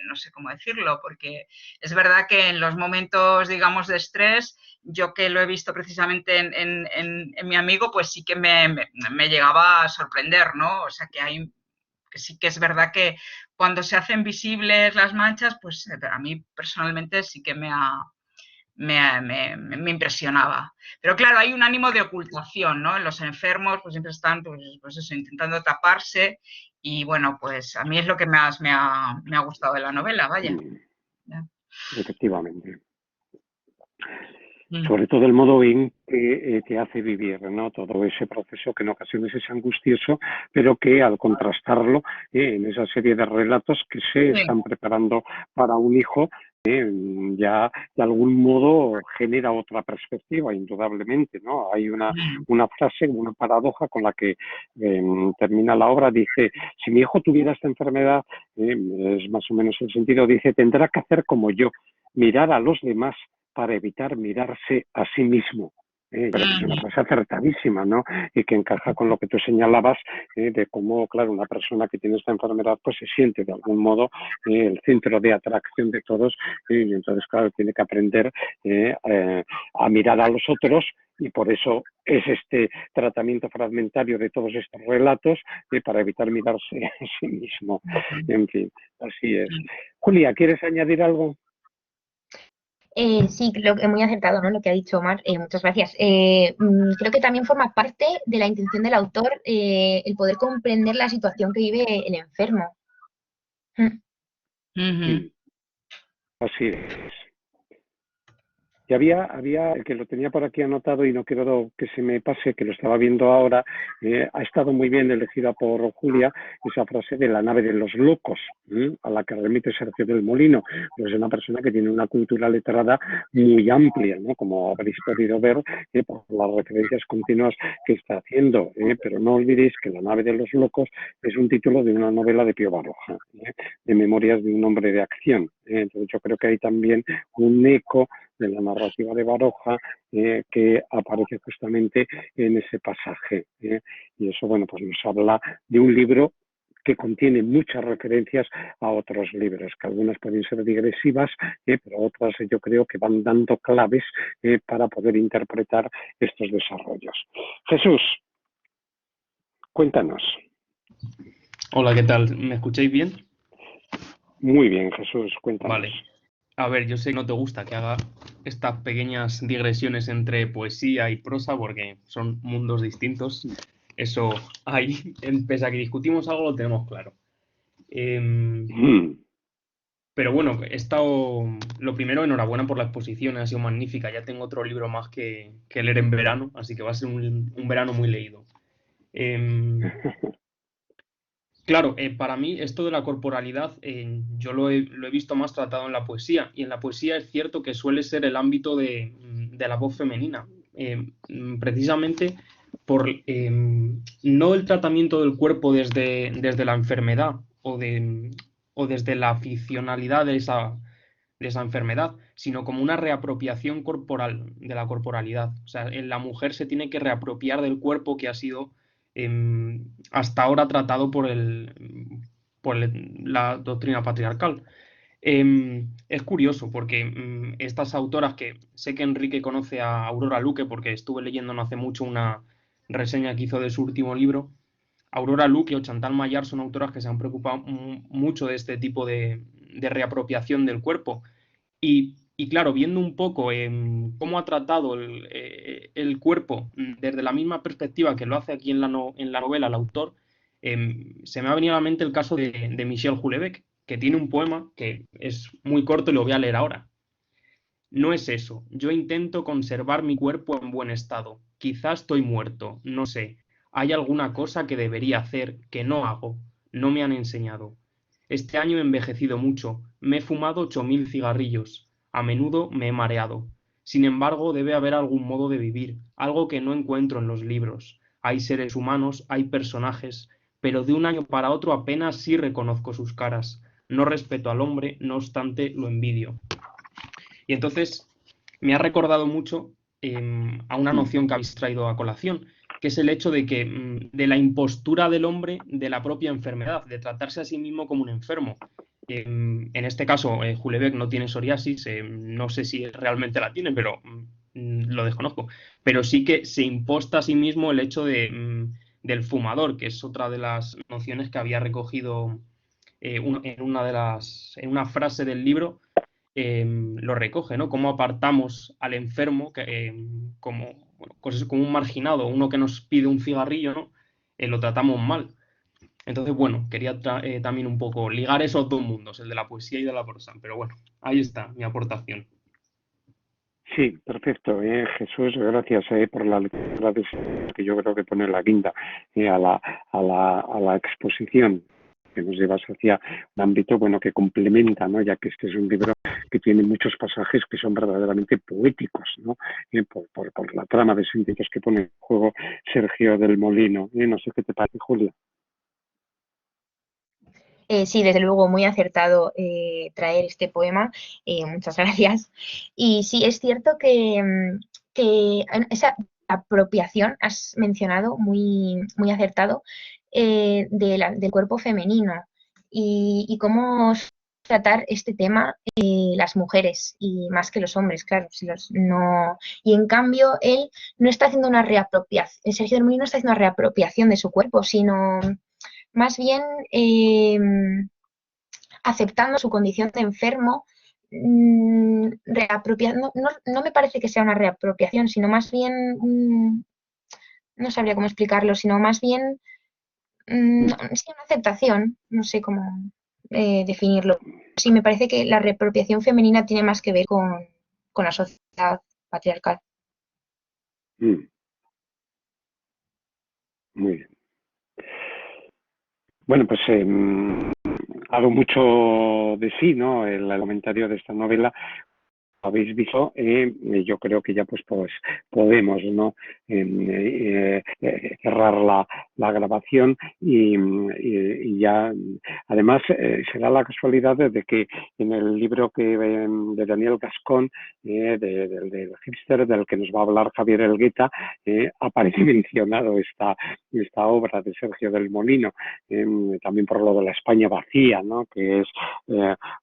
no sé cómo decirlo, porque es verdad que en los momentos, digamos, de estrés, yo que lo he visto precisamente en mi amigo, pues sí que me llegaba a sorprender, ¿no? O sea, que sí que es verdad que cuando se hacen visibles las manchas, pues a mí personalmente sí que me impresionaba. Pero claro, hay un ánimo de ocultación, ¿no? Los enfermos pues siempre están pues eso, intentando taparse y bueno, pues a mí es lo que más me ha gustado de la novela, vaya. Efectivamente. sobre todo el modo en que te hace vivir, ¿no? Todo ese proceso que en ocasiones es angustioso, pero que al contrastarlo en esa serie de relatos que se Sí. están preparando para un hijo, ya de algún modo genera otra perspectiva, indudablemente, ¿no? Hay una frase, una paradoja con la que termina la obra, dice, si mi hijo tuviera esta enfermedad, es más o menos el sentido, dice, tendrá que hacer como yo, mirar a los demás para evitar mirarse a sí mismo. Yo creo que es una frase acertadísima, ¿no? Y que encaja con lo que tú señalabas de cómo, claro, una persona que tiene esta enfermedad pues se siente de algún modo el centro de atracción de todos y entonces, claro, tiene que aprender a mirar a los otros y por eso es este tratamiento fragmentario de todos estos relatos para evitar mirarse a sí mismo. En fin, así es. Julia, ¿quieres añadir algo? Sí, creo que muy acertado, ¿no? Lo que ha dicho Omar. Muchas gracias. Creo que también forma parte de la intención del autor el poder comprender la situación que vive el enfermo. Así es. Y había el que lo tenía por aquí anotado y no quiero que se me pase, que lo estaba viendo ahora, ha estado muy bien elegida por Julia esa frase de la nave de los locos, a la que remite Sergio del Molino. Pues es una persona que tiene una cultura letrada muy amplia, ¿no? Como habréis podido ver por las referencias continuas que está haciendo. Pero no olvidéis que La nave de los locos es un título de una novela de Pío Baroja, de Memorias de un hombre de acción. Entonces yo creo que hay también un eco de la narrativa de Baroja que aparece justamente en ese pasaje. Y eso, bueno, pues nos habla de un libro que contiene muchas referencias a otros libros, que algunas pueden ser digresivas, pero otras yo creo que van dando claves para poder interpretar estos desarrollos. Jesús, cuéntanos. Hola, ¿qué tal? ¿Me escucháis bien? Muy bien, Jesús, cuéntanos. Vale. A ver, yo sé que no te gusta que haga estas pequeñas digresiones entre poesía y prosa porque son mundos distintos. Eso hay, pese a que discutimos algo, lo tenemos claro. Pero bueno, he estado. Lo primero, enhorabuena por la exposición, ha sido magnífica. Ya tengo otro libro más que leer en verano, así que va a ser un verano muy leído. Claro, para mí esto de la corporalidad yo lo he visto más tratado en la poesía y en la poesía es cierto que suele ser el ámbito de la voz femenina, precisamente por no el tratamiento del cuerpo desde la enfermedad o desde la ficcionalidad de esa enfermedad, sino como una reapropiación corporal de la corporalidad. O sea, la mujer se tiene que reapropiar del cuerpo que ha sido hasta ahora tratado por la doctrina patriarcal. Es curioso porque estas autoras, que sé que Enrique conoce a Aurora Luque porque estuve leyendo no hace mucho una reseña que hizo de su último libro. Aurora Luque o Chantal Maillard son autoras que se han preocupado mucho de este tipo de reapropiación del cuerpo. Y claro, viendo un poco cómo ha tratado el cuerpo desde la misma perspectiva que lo hace aquí en la novela el autor, se me ha venido a la mente el caso de Michel Houellebecq, que tiene un poema que es muy corto y lo voy a leer ahora. No es eso, yo intento conservar mi cuerpo en buen estado. Quizás estoy muerto, no sé. Hay alguna cosa que debería hacer que no hago, no me han enseñado. Este año he envejecido mucho, me he fumado 8000 cigarrillos, a menudo me he mareado. Sin embargo, debe haber algún modo de vivir, algo que no encuentro en los libros. Hay seres humanos, hay personajes, pero de un año para otro apenas sí reconozco sus caras. No respeto al hombre, no obstante lo envidio. Y entonces me ha recordado mucho a una noción que habéis traído a colación, que es el hecho de que de la impostura del hombre de la propia enfermedad, de tratarse a sí mismo como un enfermo. En este caso, Houellebecq no tiene psoriasis, no sé si realmente la tiene, pero lo desconozco. Pero sí que se imposta a sí mismo el hecho del fumador, que es otra de las nociones que había recogido en una frase del libro. Lo recoge, ¿no? Cómo apartamos al enfermo como un marginado, uno que nos pide un cigarrillo, ¿no? Lo tratamos mal. Entonces, bueno, quería también un poco ligar esos dos mundos, el de la poesía y de la prosa. Pero bueno, ahí está mi aportación. Sí, perfecto. Jesús, gracias por la lectura de que yo creo que pone la guinda a la exposición que nos llevas hacia un ámbito bueno que complementa, ¿no? Ya que este es un libro que tiene muchos pasajes que son verdaderamente poéticos, ¿no? Por la trama de sentidos que pone en juego Sergio del Molino. No sé qué te parece, Julia. Sí, desde luego, muy acertado traer este poema. Muchas gracias. Y sí, es cierto que esa apropiación, has mencionado, muy acertado, del cuerpo femenino y cómo tratar este tema las mujeres y más que los hombres, claro. No, y en cambio, él no está haciendo una reapropiación, Sergio del Molino no está haciendo una reapropiación de su cuerpo, sino más bien aceptando su condición de enfermo, reapropiando, no me parece que sea una reapropiación, sino más bien, no sabría cómo explicarlo, sino más bien, sí, una aceptación, no sé cómo definirlo. Sí, me parece que la reapropiación femenina tiene más que ver con la sociedad patriarcal. Muy bien. Bueno, pues ha dado mucho de sí, ¿no? El comentario de esta novela. Habéis visto, yo creo que ya pues podemos, ¿no? Cerrar la grabación y ya, además, se da la casualidad de que en el libro de Daniel Gascón, del hipster, del que nos va a hablar Javier Elgueta, aparece mencionado esta obra de Sergio del Molino, también por lo de la España vacía, ¿no? Que es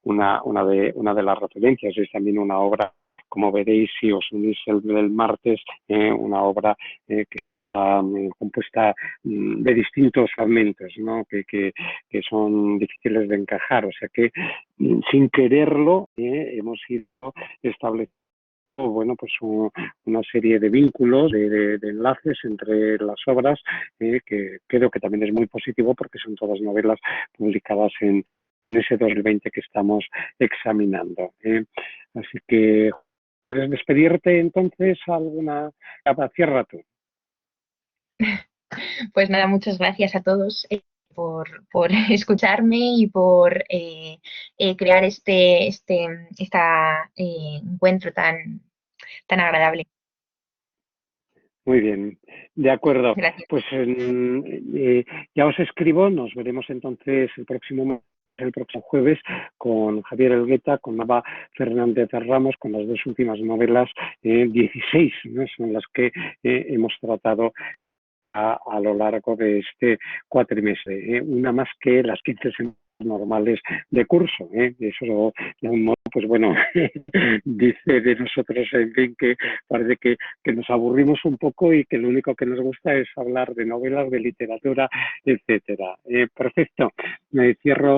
una de las referencias, es también una obra, como veréis si os unís el martes, una obra que está compuesta de distintos fragmentos, ¿no? que son difíciles de encajar, o sea que sin quererlo hemos ido estableciendo bueno, pues una serie de vínculos, de enlaces entre las obras, que creo que también es muy positivo porque son todas novelas publicadas en ese 2020 que estamos examinando. Así que, ¿puedes despedirte entonces alguna? Cierra tú. Pues nada, muchas gracias a todos por escucharme y por crear este encuentro tan agradable. Muy bien, de acuerdo. Gracias. Pues ya os escribo, nos veremos entonces el próximo jueves con Javier Elgueta, con Nava Fernández Ramos, con las dos últimas novelas, 16, ¿no? Son las que hemos tratado a lo largo de este cuatrimestre, una más que las 15 semanas normales de curso. Eso, de un modo, pues bueno, dice de nosotros, en fin, que parece que nos aburrimos un poco y que lo único que nos gusta es hablar de novelas, de literatura, etcétera. Perfecto. Me cierro